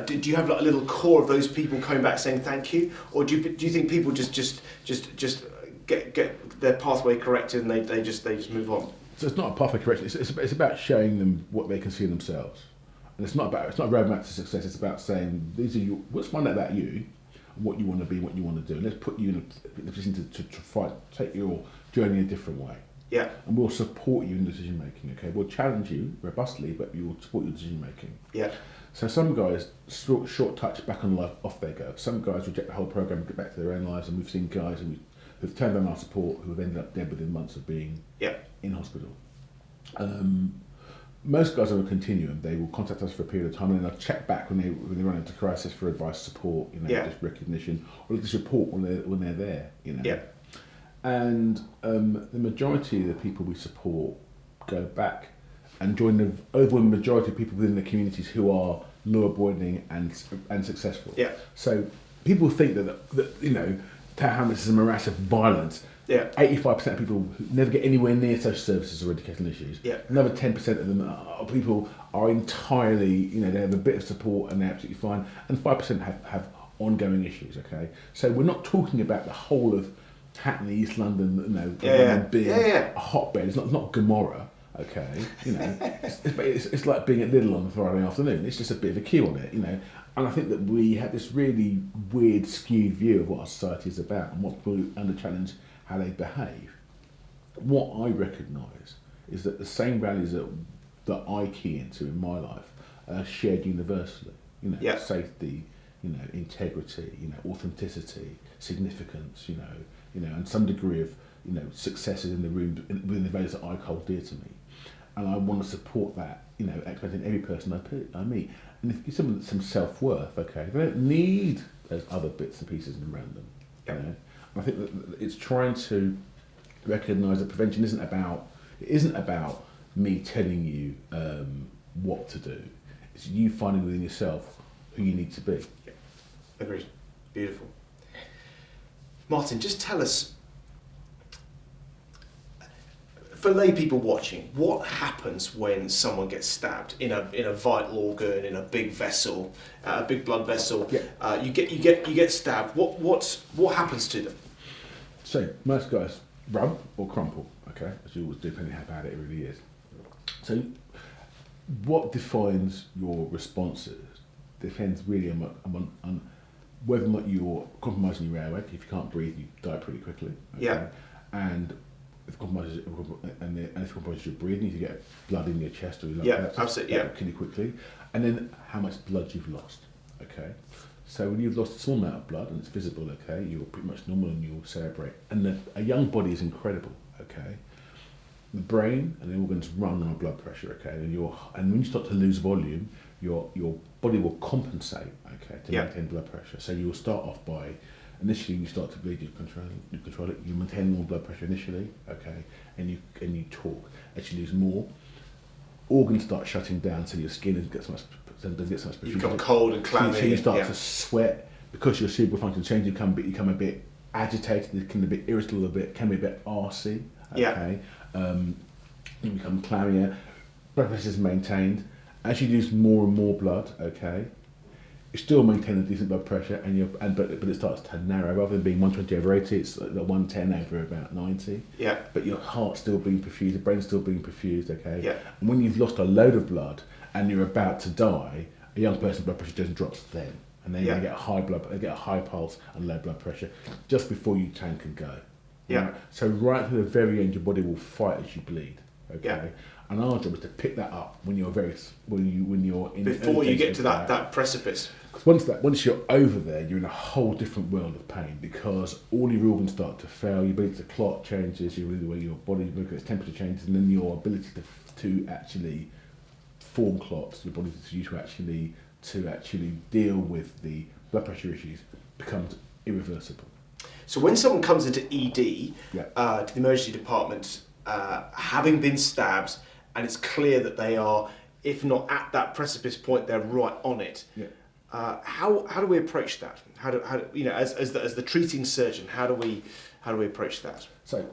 Do you have like a little core of those people coming back saying thank you, or do you think people just get their pathway corrected and they just move on? So it's not a pathway correction. It's about showing them what they can see in themselves, and it's not a roadmap to success. It's about saying these are you. Let's find out about you, and what you want to be, what you want to do. And let's put you in a position to fight, take your journey a different way. Yeah. And we'll support you in decision making. Okay, we'll challenge you robustly, but we will support your decision making. Yeah. So some guys short touch, back on life, off they go. Some guys reject the whole program and get back to their own lives, and we've seen guys who've turned down our support who have ended up dead within months of being in hospital. Most guys on a continuum, they will contact us for a period of time and then they'll check back when they run into crisis for advice, support, just recognition, or just report when they're there, Yeah. And the majority of the people we support go back and join the overwhelming majority of people within the communities who are law avoiding and successful. Yeah. So people think that Tower Hamlets is a morass of violence. Yeah. 85% of people who never get anywhere near social services or educational issues. Yeah. Another 10% of them are entirely, they have a bit of support and they're absolutely fine. And 5% have ongoing issues. Okay, so we're not talking about the whole of Hackney, East London, London being a hotbed. It's not Gomorrah. Okay, it's like being at Lidl on a Friday afternoon. It's just a bit of a queue on it, And I think that we have this really weird, skewed view of what our society is about and what people under challenge how they behave. What I recognise is that the same values that I key into in my life are shared universally. Safety, integrity, authenticity, significance, and some degree of successes in the room within the values that I hold dear to me. And I want to support that, expecting every person I meet. And if you give someone some self-worth, okay, they don't need those other bits and pieces around them. And I think that it's trying to recognise that prevention isn't about me telling you what to do. It's you finding within yourself who you need to be. Yeah. Agreed. Beautiful. Martin, just tell us, for lay people watching, what happens when someone gets stabbed in a vital organ, in a big vessel, a big blood vessel? Yeah. You get stabbed. What happens to them? So most guys rub or crumple. Okay, as you always do, depending how bad it really is. So what defines your responses depends really on whether or not you're compromising your airway. If you can't breathe, you die pretty quickly. Okay? Yeah. And if it compromises your breathing, you get blood in your chest or absolutely. Yeah. Pretty quickly. And then how much blood you've lost. Okay. So when you've lost a small amount of blood and it's visible, okay, you're pretty much normal and you'll celebrate. And a young body is incredible. Okay. The brain and the organs run on blood pressure. Okay. And when you start to lose volume, your body will compensate. Okay. To maintain blood pressure. So you will start off by. Initially, you start to bleed. You control it. You maintain more blood pressure initially, okay, and you talk. As you lose more, organs start shutting down, so your skin doesn't get so much perfusion. You become cold and clammy. So you start to sweat because your cerebral function changes. You become a bit agitated. You become a bit irritable. Can be a bit arsey. Okay. You become clammier. Blood pressure is maintained. As you lose more and more blood, okay. You still maintain a decent blood pressure, but it starts to narrow. Rather than being 120/80, it's like 110/about 90. Yeah. But your heart's still being perfused, the brain's still being perfused. Okay. Yeah. And when you've lost a load of blood and you're about to die, a young person's blood pressure just drops then, and then they get a high pulse and low blood pressure just before you tank and go. Yeah. Right? So right to the very end, your body will fight as you bleed. Okay. Yeah. And our job is to pick that up when you're in before you get to that precipice. Once you're over there, you're in a whole different world of pain, because all your organs start to fail. Your ability to clot changes. The way your body looks, its temperature changes, and then your ability to actually form clots, your body to actually deal with the blood pressure issues becomes irreversible. So when someone comes into ED, Yeah. to the emergency department, having been stabbed, and it's clear that they are, if not at that precipice point, they're right on it. Yeah. How do we approach that? How do as the treating surgeon, how do we approach that? So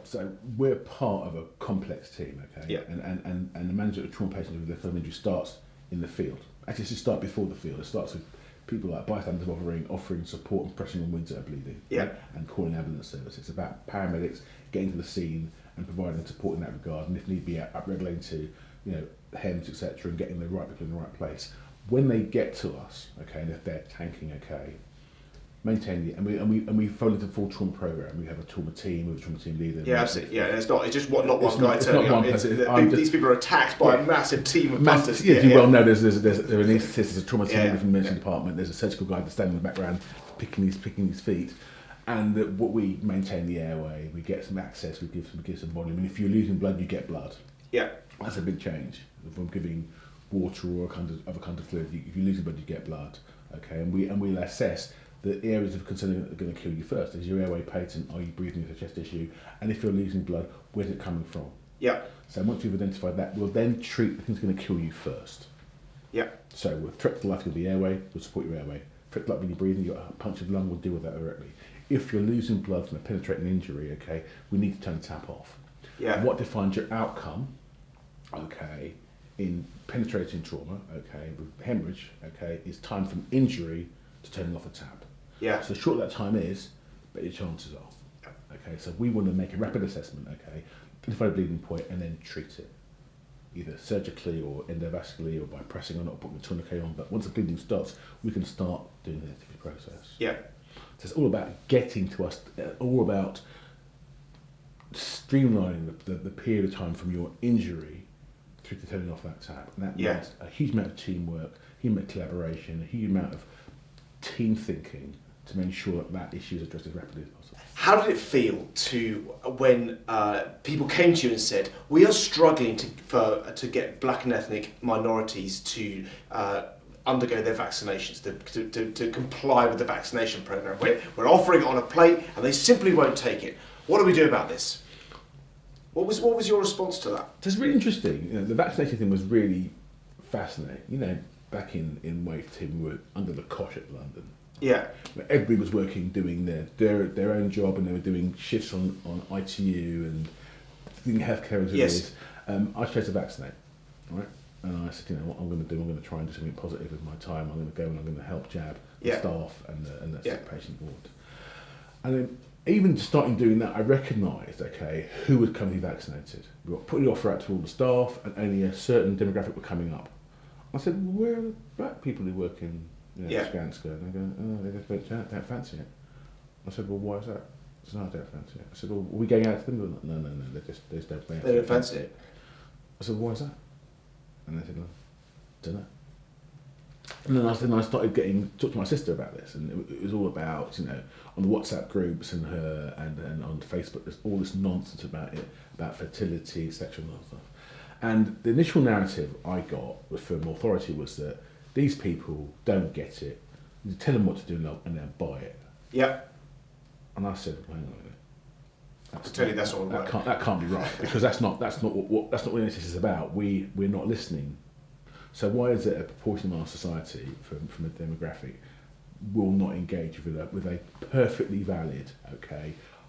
we're part of a complex team, okay? Yeah. And the management of trauma patients with left injury starts in the field. Actually, it should start before the field. It starts with people like bystanders offering support and pressing on wounds that are bleeding. Yeah. Right? And calling ambulance service. It's about paramedics getting to the scene and providing support in that regard, and if need be, upregulating to, HEMS, etc., and getting the right people in the right place. When they get to us, okay, and if they're tanking, okay, maintain the, and we follow the full trauma program. We have a trauma team with a trauma team leader. Yeah, absolutely. Yeah, it's just not one guy turning up. These people are attacked by a massive team of hunters. As you well know, there's an anaesthetist, there's a trauma team leader from the emergency department. There's a surgical guy that's standing in the background, picking his feet. And what we maintain the airway, we get some access, we give some volume. And if you're losing blood, you get blood. Yeah, that's a big change from giving water or other kind of fluid. If you're losing blood, you get blood. Okay, and we'll assess the areas of concern that are going to kill you first. Is your airway patent? Are you breathing with a chest issue? And if you're losing blood, where's it coming from? Yeah. So once we've identified that, we'll then treat the things going to kill you first. Yeah. So we'll threat to life of the airway, we'll support your airway. Threat to life when you're breathing, you've got a punctured lung, we'll deal with that directly. If you're losing blood from a penetrating injury, okay, we need to turn the tap off. Yeah. What defines your outcome, okay, in penetrating trauma, okay, with hemorrhage, okay, is time from injury to turning off the tap. Yeah. So the shorter that time is, better your chances are. Okay, so we want to make a rapid assessment, okay, identify the bleeding point and then treat it, either surgically or endovascularly or by pressing on it or putting the tourniquet on. But once the bleeding starts, we can start doing the activity process. Yeah. So it's all about getting to us, all about streamlining the period of time from your injury through to turning off that tap. And that means a huge amount of teamwork, a huge amount of collaboration, a huge amount of team thinking to make sure that issue is addressed as rapidly as possible. How did it feel when people came to you and said, we are struggling to get black and ethnic minorities to undergo their vaccinations, to comply with the vaccination program? We're offering it on a plate and they simply won't take it. What do we do about this? What was your response to that? So it's really interesting. The vaccination thing was really fascinating. Back in Wave Team, we were under the cosh at London. Yeah. Everybody was working, doing their own job, and they were doing shifts on ITU and doing healthcare as it is. I chose to vaccinate, right? And I said, what I'm going to do, I'm going to try and do something positive with my time. I'm going to go and I'm going to help jab the staff and the sick patient ward. And then even starting doing that, I recognised, okay, who was coming to be vaccinated. We were putting the offer out to all the staff, and only a certain demographic were coming up. I said, well, where are the black people who work in Skanska? And they go, they just don't fancy it. I said, well, why is that? I said, no, I don't fancy it. I said, well, are we going out to them? No, they just don't fancy it. They don't fancy it. I said, well, why is that? And they said, well, I don't know. And then I started talk to my sister about this, and it was all about, on the WhatsApp groups and on Facebook, there's all this nonsense about it, about fertility, sexual and stuff. And the initial narrative I got from authority was that these people don't get it. You tell them what to do and they'll buy it. Yeah. And I said, hang on a minute. That's not what that can't be right, because that's not what NHS is about. We're not listening. So why is it a proportion of our society from a demographic will not engage with a perfectly valid,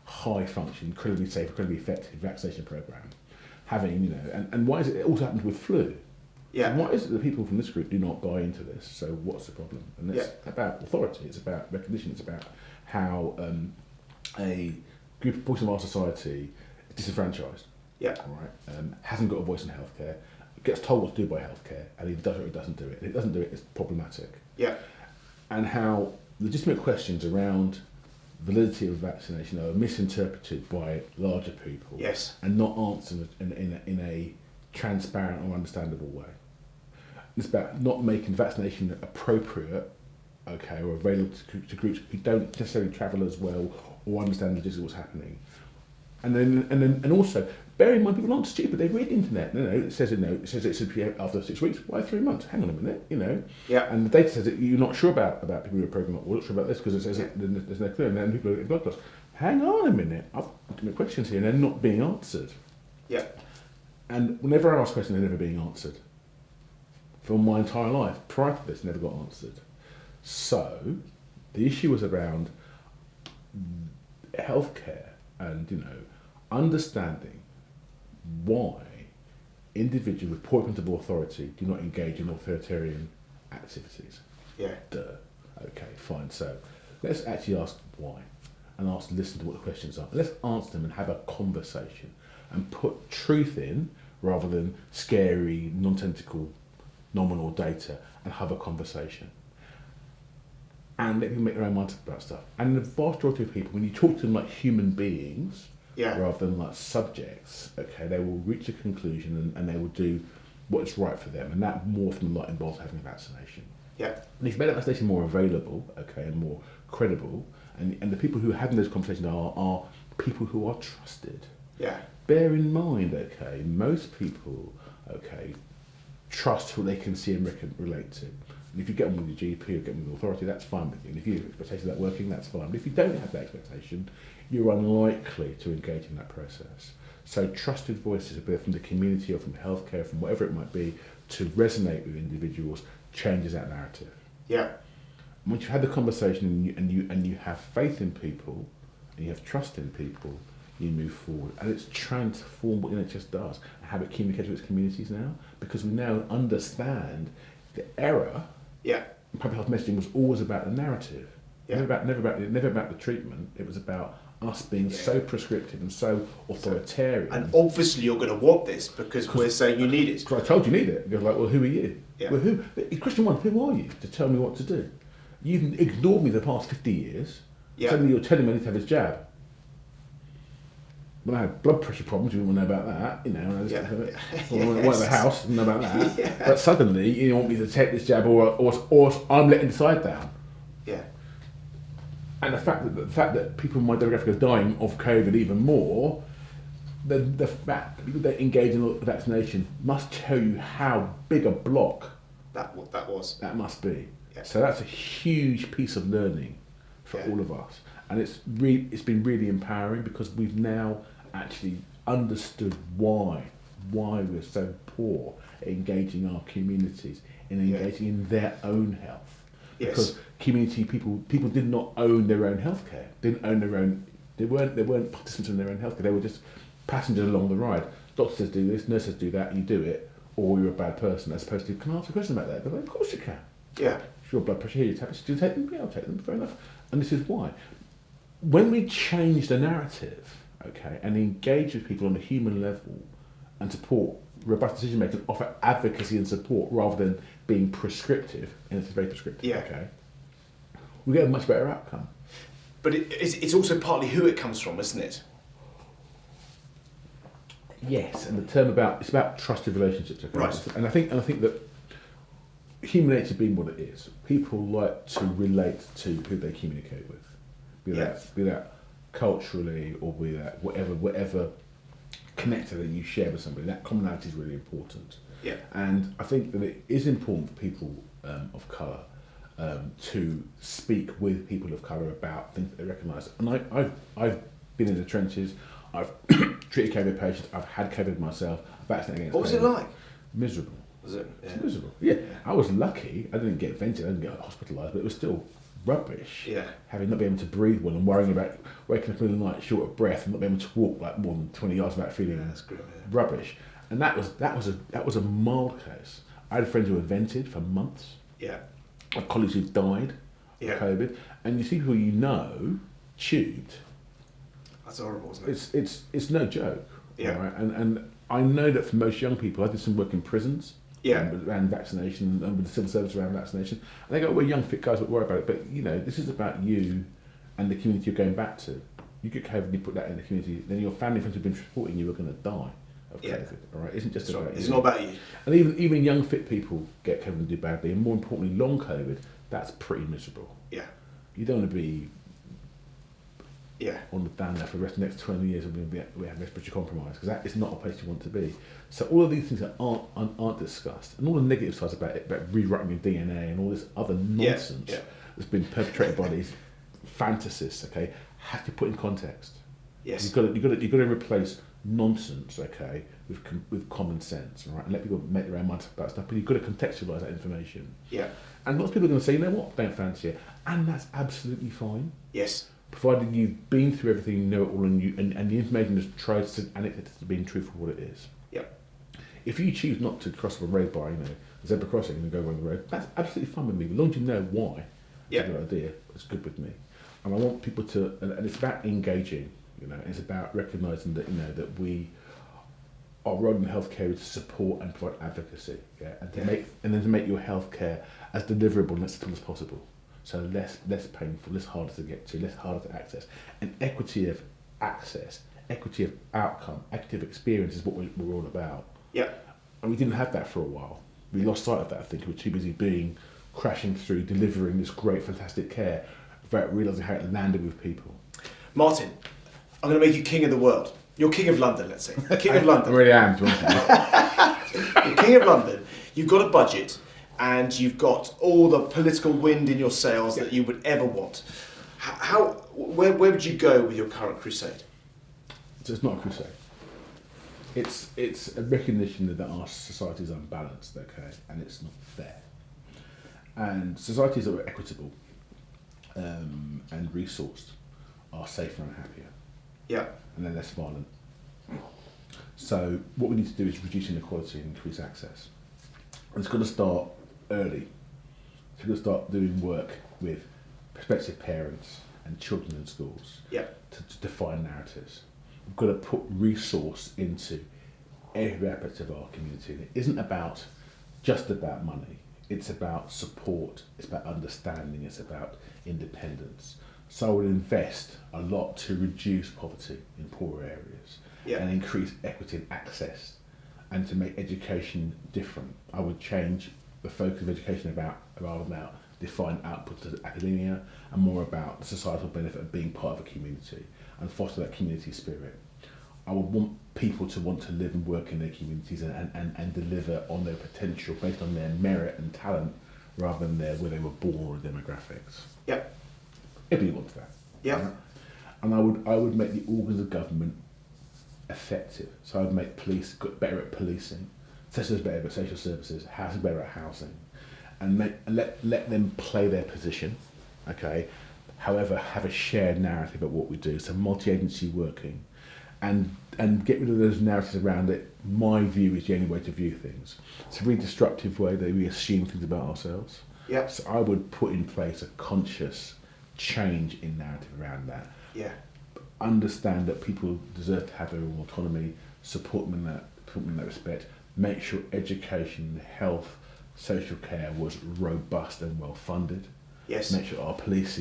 high function, incredibly safe, incredibly effective vaccination program? And why is it also happens with flu? Yeah. And why is it that people from this group do not buy into this? So what's the problem? And it's about authority, it's about recognition, it's about how a proportion of our society is disenfranchised. Yeah. Right. Hasn't got a voice in healthcare, gets told what to do by healthcare, and either does it or doesn't do it. And if it doesn't do it, it's problematic. Yeah. And how legitimate questions around validity of vaccination are misinterpreted by larger people. Yes. And not answered in a transparent or understandable way. It's about not making vaccination appropriate, okay, or available to groups who don't necessarily travel as well or understand logistically what's happening. And also, bear in mind, people aren't stupid. They read the internet. It says it should be after 6 weeks. Why 3 months? Hang on a minute. Yeah. And the data says that you're not sure about people who are pregnant. We're not sure about this because it says there's no clue. And then people are getting blood clots. Hang on a minute. I've got questions here, and they're not being answered. Yeah. And whenever I ask questions, they're never being answered. For my entire life, prior to this, never got answered. So, the issue was around healthcare and, understanding why individuals with poor appointment of authority do not engage in authoritarian activities. Yeah. Duh. Okay, fine. So, let's actually ask why and listen to what the questions are. Let's answer them and have a conversation and put truth in rather than scary, non-technical, nominal data and have a conversation. And let people make their own minds up about stuff. And the vast majority of people, when you talk to them like human beings, rather than like subjects, okay, they will reach a conclusion and they will do what's right for them. And that more often than not involves having a vaccination. Yeah. And if you make that vaccination more available, okay, and more credible, and the people who are having those conversations are people who are trusted. Yeah. Bear in mind, okay, most people, okay, trust who they can see and relate to. And if you get on with your GP or get on with the authority, that's fine with you. And if you have expectations of that working, that's fine. But if you don't have that expectation, you're unlikely to engage in that process. So trusted voices, be it from the community or from healthcare, from whatever it might be, to resonate with individuals, changes that narrative. Yeah. Once you've had the conversation and you have faith in people, and you have trust in people, you move forward. And it's transformed what the NHS does and how it communicates with its communities now, because we now understand the error. Yeah. Public health messaging was always about the narrative. Yeah. Never about the treatment. It was about us being so prescriptive and so authoritarian. And obviously you're going to want this because we're saying you need it. Because I told you need it. You're like, well, who are you? Yeah. Well, question one, who are you to tell me what to do? You've ignored me the past 50 years. Yeah. Suddenly you're telling me I need to have this jab. When I had blood pressure problems, you wouldn't know about that, and I just have it. One at the house, didn't know about that. Yeah. But suddenly you want me to take this jab, or I'm letting the side down. Yeah. And the fact that people in my demographic are dying of COVID even more, the fact that people that engage in vaccination must tell you how big a block that must be. Yeah. So that's a huge piece of learning for all of us, and it's been really empowering because we've now actually understood why we're so poor at engaging our communities in engaging in their own health. Yes. Because community people did not own their own healthcare. Didn't own their own. They weren't participants in their own healthcare. They were just passengers along the ride. Doctors do this, nurses do that. You do it, or you're a bad person. As opposed to, can I ask a question about that? They're like, of course you can. Yeah. Your blood pressure here, your tablets. Do you take them? Yeah, I'll take them. Fair enough. And this is why. When we change the narrative, okay, and engage with people on a human level, and support robust decision making, offer advocacy and support rather than being prescriptive, and it's very prescriptive. Yeah. Okay. We get a much better outcome. But it's also partly who it comes from, isn't it? Yes, and the term it's about trusted relationships. Okay? Right. And I think that human nature being what it is, people like to relate to who they communicate with, be that culturally or be that whatever connector that you share with somebody. That commonality is really important. Yeah. And I think that it is important for people of colour to speak with people of colour about things that they recognise. And I've been in the trenches. I've treated COVID patients. I've had COVID myself. I've vaccinated against COVID. What was it like? Miserable. Was it? Yeah. It's miserable. Yeah. I was lucky. I didn't get vented. I didn't get hospitalised, but it was still rubbish. Yeah. Having not been able to breathe well and worrying about waking up in the night short of breath and not being able to walk like more than 20 yards without feeling that's grim, rubbish. And that was a mild case. I had friends who were vented for months. Yeah. I have colleagues who died of COVID, and you see people you know tubed. That's horrible, isn't it? It's no joke. Yeah. Right? And I know that for most young people, I did some work in prisons. Yeah. Around vaccination and with the civil service around vaccination, and they go, "We're young, fit guys, but worry about it." But this is about you and the community you're going back to. You get COVID, you put that in the community, then your family friends who've been supporting you are going to die of COVID. All right, it isn't just about you. It's not about you. And even young fit people get COVID and do badly, and more importantly, long COVID. That's pretty miserable. Yeah. You don't want to be on the down there for the rest of the next 20 years and we have respiratory compromise, because that is not a place you want to be. So all of these things that aren't discussed, and all the negative sides about it, about rewriting your DNA and all this other nonsense that's been perpetrated by these fantasists, okay, have to put in context. Yes. You've got to replace nonsense, okay, with common sense, right, and let people make their own minds about stuff. But you've got to contextualise that information. Yeah. And lots of people are going to say, you know what, don't fancy it, and that's absolutely fine. Yes. Provided you've been through everything, you know it all, and the information is tried to anecdote to being true for what it is. Yep. If you choose not to cross the road by, a zebra crossing and go along the road, that's absolutely fine with me. As long as you know why, it's a good idea. It's good with me. And I want people to, and it's about engaging. It's about recognising that that we, our role in healthcare is to support and provide advocacy, and to make your healthcare as deliverable and as simple as possible. So less painful, less harder to get to, less harder to access, and equity of access, equity of outcome, equity of experience is what we're all about. Yeah. And we didn't have that for a while. We lost sight of that. I think we were too busy crashing through, delivering this great, fantastic care, without realising how it landed with people. Martin, I'm going to make you king of the world. You're king of London, let's say. King of London. I really am, to be honest with you. You're king of London. You've got a budget, and you've got all the political wind in your sails that you would ever want. Where would you go with your current crusade? So it's not a crusade. It's a recognition that our society is unbalanced, okay, and it's not fair. And societies that are equitable and resourced are safer and happier. Yeah. And they're less violent. So what we need to do is reduce inequality and increase access. And it's got to start early. So we've got to start doing work with prospective parents and children in schools to define narratives. We've got to put resource into every aspect of our community. It isn't just about money. It's about support. It's about understanding. It's about independence. So I would invest a lot to reduce poverty in poorer areas and increase equity and access, and to make education different. I would change the focus of education about defined outputs of academia and more about the societal benefit of being part of a community and foster that community spirit. I would want people to want to live and work in their communities and deliver on their potential based on their merit and talent rather than where they were born or demographics. Yep. Everybody wants that. Yeah. Right? And I would make the organs of government effective. So I'd make police better at policing, socials better at social services, housing better at housing, and let them play their position. Okay. However, have a shared narrative of what we do. So multi-agency working, and get rid of those narratives around it. My view is the only way to view things. It's a really disruptive way that we assume things about ourselves. Yeah. So I would put in place a conscious change in narrative around that. Yeah. Understand that people deserve to have their own autonomy, support them in that respect, make sure education, health, social care was robust and well funded. Yes. Make sure our police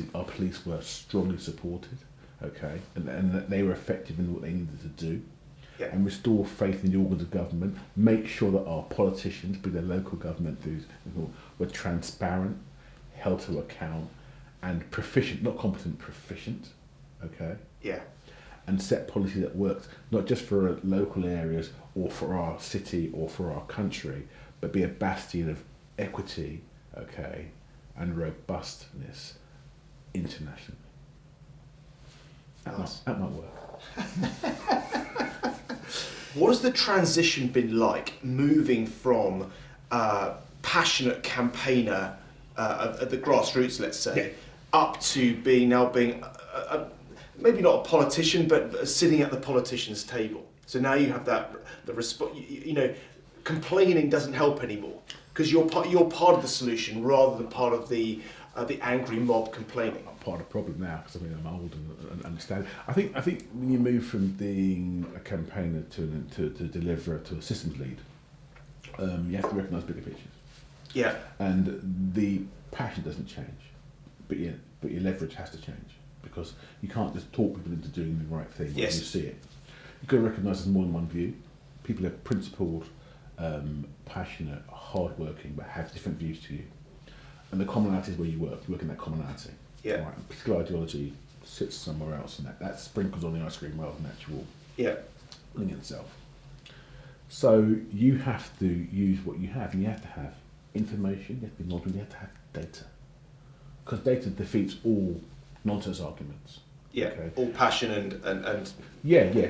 were strongly supported, okay, and that they were effective in what they needed to do. Yeah. And restore faith in the organs of government. Make sure that our politicians, be their local government, were transparent, held to account, and proficient, not competent, proficient, okay? Yeah. And set policy that works, not just for local areas or for our city or for our country, but be a bastion of equity, okay, and robustness internationally. That might work. What has the transition been like, moving from passionate campaigner at the grassroots, let's say, up to being maybe not a politician, but sitting at the politician's table? So now you have the response. Complaining doesn't help anymore because you're part of the solution rather than part of the angry mob complaining. I'm part of the problem now because I'm old and understand. I think when you move from being a campaigner to deliverer to a systems lead, you have to recognise bigger pictures. Yeah. And the passion doesn't change, but your leverage has to change because you can't just talk people into doing the right thing when you see it. You've got to recognise there's more than one view. people are principled, passionate, hardworking, but have different views to you. And the commonality is where you work in that commonality. Yeah. Right? And political ideology sits somewhere else, and that sprinkles on the ice cream rather than actual thing itself. So you have to use what you have, and you have to have information, you have to be knowledgeable, you have to have data. Because data defeats all nonsense arguments. Yeah, okay. All passion and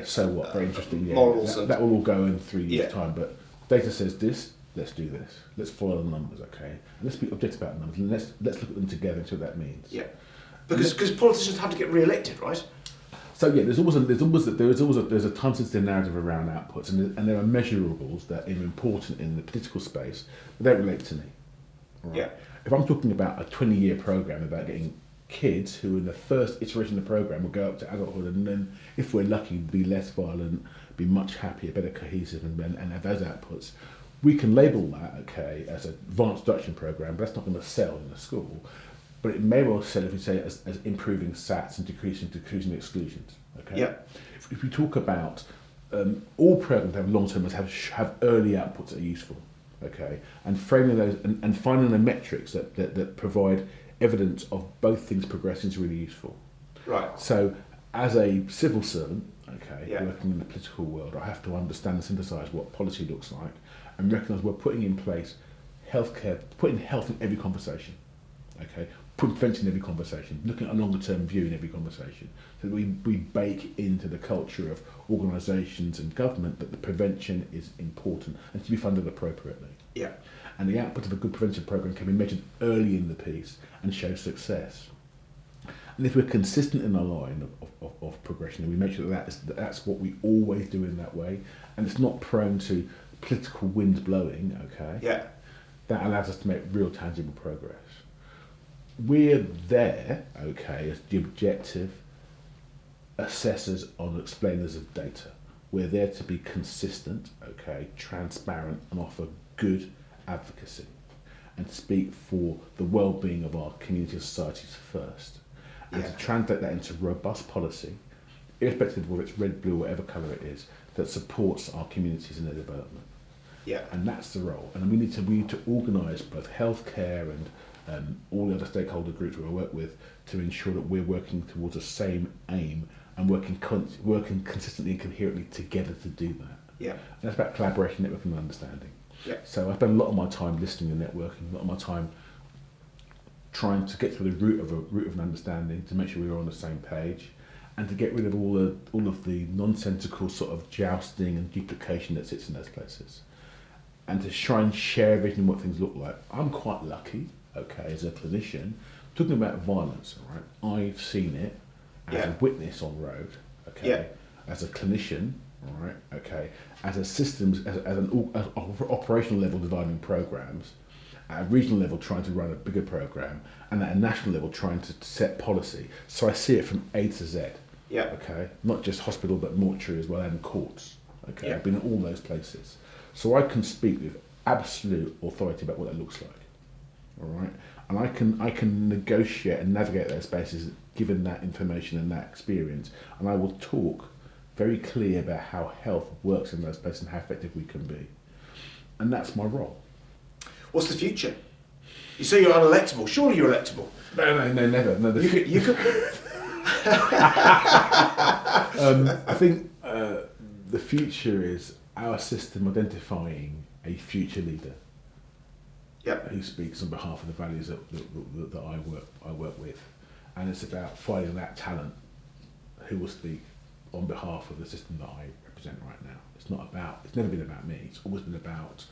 so what? Very interesting. Yeah. Morals. That will all go in 3 years' time, but data says this, let's do this. Let's follow the numbers, okay? And let's be objective about numbers, and let's look at them together and see what that means. Yeah. Because politicians have to get re-elected, right? So yeah, there's a time-sensitive narrative around outputs, and there are measurables that are important in the political space, but they don't relate to me. Right? Yeah. If I'm talking about a 20-year program about getting kids who in the first iteration of the program will go up to adulthood, and then if we're lucky be less violent, be much happier, better cohesive, and have those outputs, we can label that as an advanced reduction program, but that's not going to sell in the school. But it may well sell if we say as improving SATs and decreasing exclusions. Okay. Yeah. If we talk about all programs that have long-term have early outputs that are useful. Okay, and framing those and finding the metrics that provide evidence of both things progressing is really useful. Right. So, as a civil servant, working in the political world, I have to understand and synthesise what policy looks like, and recognise we're putting in place healthcare, putting health in every conversation. Okay, putting prevention in every conversation, looking at a longer term view in every conversation. So we bake into the culture of organisations and government that the prevention is important and to be funded appropriately. Yeah. And the output of a good prevention programme can be measured early in the piece and show success. And if we're consistent in our line of progression, and we make sure that's what we always do in that way, and it's not prone to political winds blowing, that allows us to make real tangible progress. We're there, as the objective assessors or explainers of data. We're there to be consistent, transparent, and offer good advocacy, and speak for the well-being of our community and societies first, and to translate that into robust policy, irrespective of whether it's red, blue, whatever colour it is, that supports our communities in their development. Yeah. And that's the role. And we need to organise both healthcare and all the other stakeholder groups we work with to ensure that we're working towards the same aim and working consistently and coherently together to do that. Yeah. And that's about collaboration, networking, and understanding. Yeah. So I spend a lot of my time listening and networking, a lot of my time trying to get to the root of an understanding, to make sure we're on the same page, and to get rid of all of the nonsensical sort of jousting and duplication that sits in those places, and to try and share a vision of what things look like. I'm quite lucky, as a clinician, talking about violence. All right, I've seen it as a witness on road. As a clinician. All right, as a systems, as an operational level designing programs, at a regional level trying to run a bigger program, and at a national level trying to set policy. So I see it from A to Z. Yeah. Okay, not just hospital but mortuary as well, and courts. Okay, I've been in all those places, so I can speak with absolute authority about what that looks like. All right, and I can negotiate and navigate those spaces given that information and that experience, and I will talk very clear about how health works in those places and how effective we can be, and that's my role. What's the future? You say you're unelectable. Surely you're electable. No, never. No, you could. I think the future is our system identifying a future leader. Who speaks on behalf of the values that I work with, and it's about finding that talent who will speak on behalf of the system that I represent right now. It's never been about me. It's always been about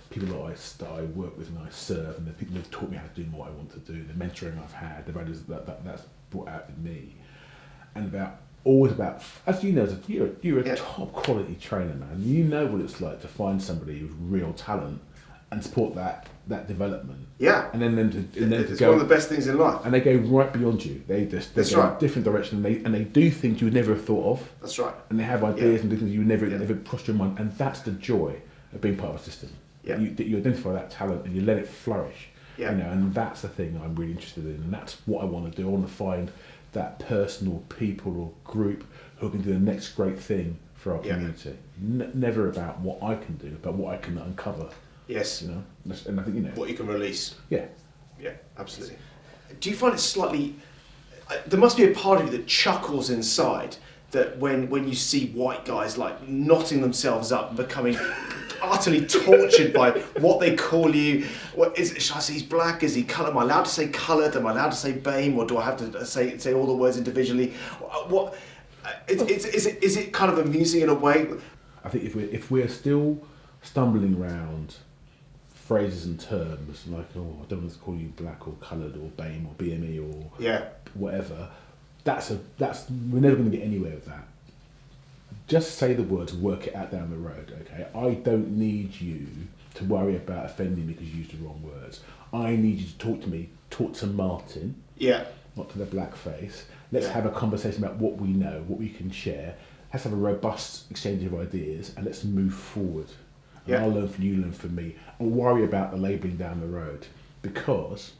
people that I work with and I serve, and the people who've taught me how to do what I want to do, the mentoring I've had, the values that's brought out in me, and always about, as you know, you're a top quality trainer, man. You know what it's like to find somebody with real talent and support that development. Yeah. And then it's one of the best things in life. And they go right beyond you. They go in a different direction, and they do things you would never have thought of. That's right. And they have ideas and do things you never crossed your mind. And that's the joy of being part of a system. Yeah. You identify that talent and you let it flourish. Yeah. And that's the thing I'm really interested in, and that's what I want to do. I want to find that person or people or group who can do the next great thing for our community. Never about what I can do, but what I can uncover. Yes. You know, and I think what you can release. Yeah. Yeah, absolutely. Do you find it slightly? There must be a part of you that chuckles inside that when you see white guys like knotting themselves up and becoming utterly tortured by what they call you. Should I say he's black? Is he coloured? Am I allowed to say coloured? Am I allowed to say BAME? Or do I have to say all the words individually? What? Is it kind of amusing in a way? I think if we're still stumbling around phrases and terms like, oh, I don't want to call you black or coloured or BAME or BME or whatever, we're never going to get anywhere with that. Just say the words, work it out down the road, okay? I don't need you to worry about offending me because you used the wrong words. I need you to talk to Martin, not to the black face. Let's have a conversation about what we know, what we can share. Let's have a robust exchange of ideas and let's move forward. And I'll learn from you, learn from me. And worry about the labelling down the road. Because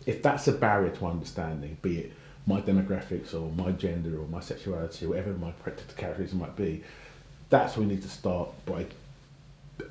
if that's a barrier to understanding, be it my demographics or my gender or my sexuality, or whatever my characteristics might be, that's where we need to start by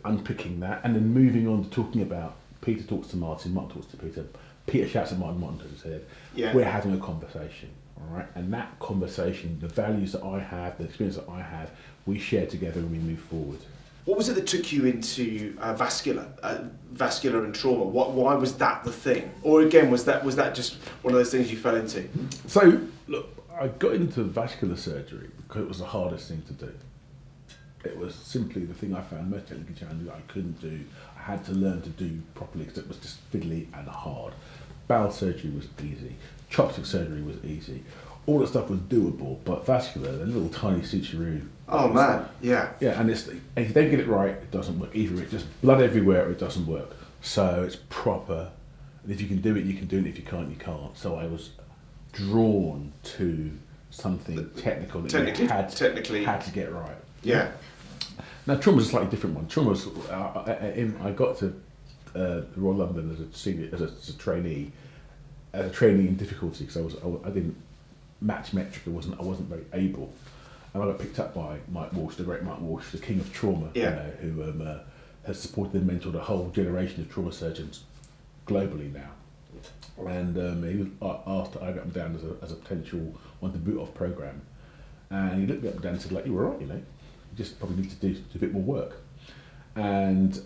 unpicking that and then moving on to talking about Peter talks to Martin, Martin talks to Peter, Peter shouts at Martin, Martin turns his head. We're having a conversation, all right? And that conversation, the values that I have, the experience that I have, we share together and we move forward. What was it that took you into vascular and trauma? Why was that the thing? Or again, was that just one of those things you fell into? So, look, I got into vascular surgery because it was the hardest thing to do. It was simply the thing I found most technically challenging that I couldn't do. I had to learn to do properly because it was just fiddly and hard. Bowel surgery was easy. Chopstick surgery was easy. All that stuff was doable, but vascular, the little tiny suturoo. Oh man, yeah. Yeah, and if you don't get it right, it doesn't work. Either it's just blood everywhere or it doesn't work. So it's proper. And if you can do it, you can do it. If you can't, you can't. So I was drawn to something technical that you had to get right. Yeah. Now trauma was a slightly different one. Trauma was, I got to the Royal London as a trainee in difficulty because I didn't match metric. I wasn't very able, and I got picked up by Mike Walsh, the great Mike Walsh, the king of trauma, who has supported and mentored a whole generation of trauma surgeons globally now. And he was asked to go up and down as a potential one to boot off program, and he looked me up and down and said, like, you were right, you know, you just probably need to do a bit more work. And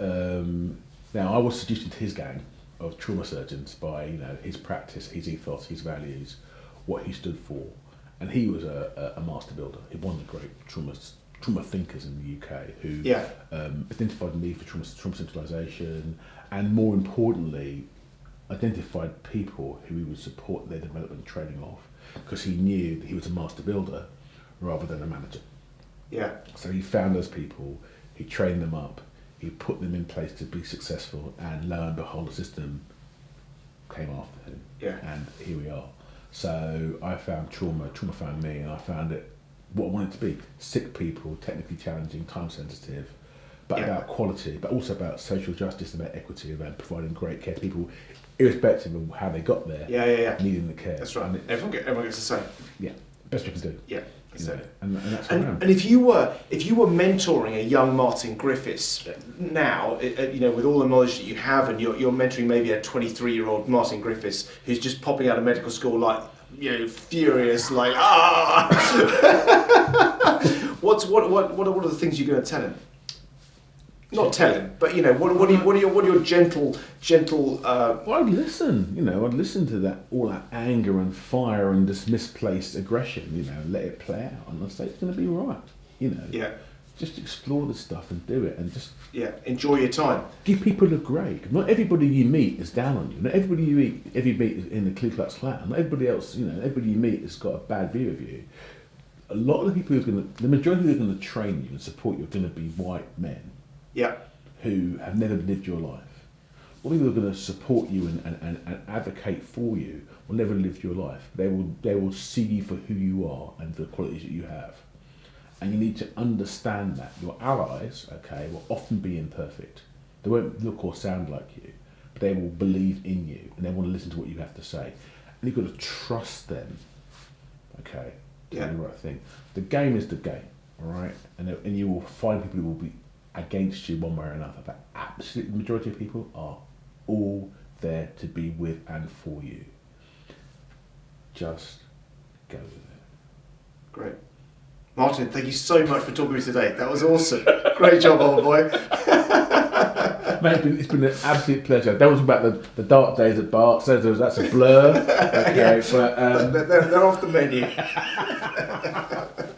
now I was seduced into his gang of trauma surgeons by his practice, his ethos, his values, what he stood for, and he was a master builder. He was one of the great trauma thinkers in the UK who identified the need for trauma centralisation, and more importantly, identified people who he would support their development and training of, because he knew that he was a master builder rather than a manager. Yeah. So he found those people, he trained them up, he put them in place to be successful, and lo and behold, the system came after him. Yeah. And here we are. So I found trauma found me, and I found it what I wanted to be. Sick people, technically challenging, time sensitive, but about quality, but also about social justice, about equity, about providing great care to people, irrespective of how they got there, needing the care. That's right. And everyone gets the same. Yeah, best we can do. Yeah. And that's what I am. And if you were mentoring a young Martin Griffiths now, with all the knowledge that you have, and you're mentoring maybe a 23-year-old Martin Griffiths who's just popping out of medical school like, furious, like what are the things you're going to tell him? Not tell him, but what are your gentle? Well, I'd listen. I'd listen to all that anger and fire and this misplaced aggression. Let it play out, and I'd say it's going to be all right. Just explore the stuff and do it, and just enjoy your time. Give people a break. Not everybody you meet is down on you. Not everybody you meet is in the Ku Klux Klan. Not everybody else. Everybody you meet has got a bad view of you. A lot of the people the majority who are going to train you and support you are going to be white men. Yeah, who have never lived your life. All people who are going to support you and advocate for you will never live your life. They will see you for who you are and the qualities that you have. And you need to understand that. Your allies, will often be imperfect. They won't look or sound like you, but they will believe in you and they want to listen to what you have to say. And you've got to trust them, to do the right thing. The game is the game. all right? And you will find people who will be against you one way or another, but absolute majority of people are all there to be with and for you. Just go with it. Great. Martin, thank you so much for talking to me today. That was awesome. Great job, old boy. Mate, it's been an absolute pleasure. That was about the dark days at Barts. That's a blur. Okay, yeah, but they're off the menu.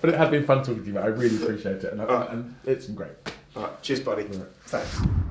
But it has been fun talking to you, mate. I really appreciate it, and it's been great. All right, cheers, buddy. Right. Thanks.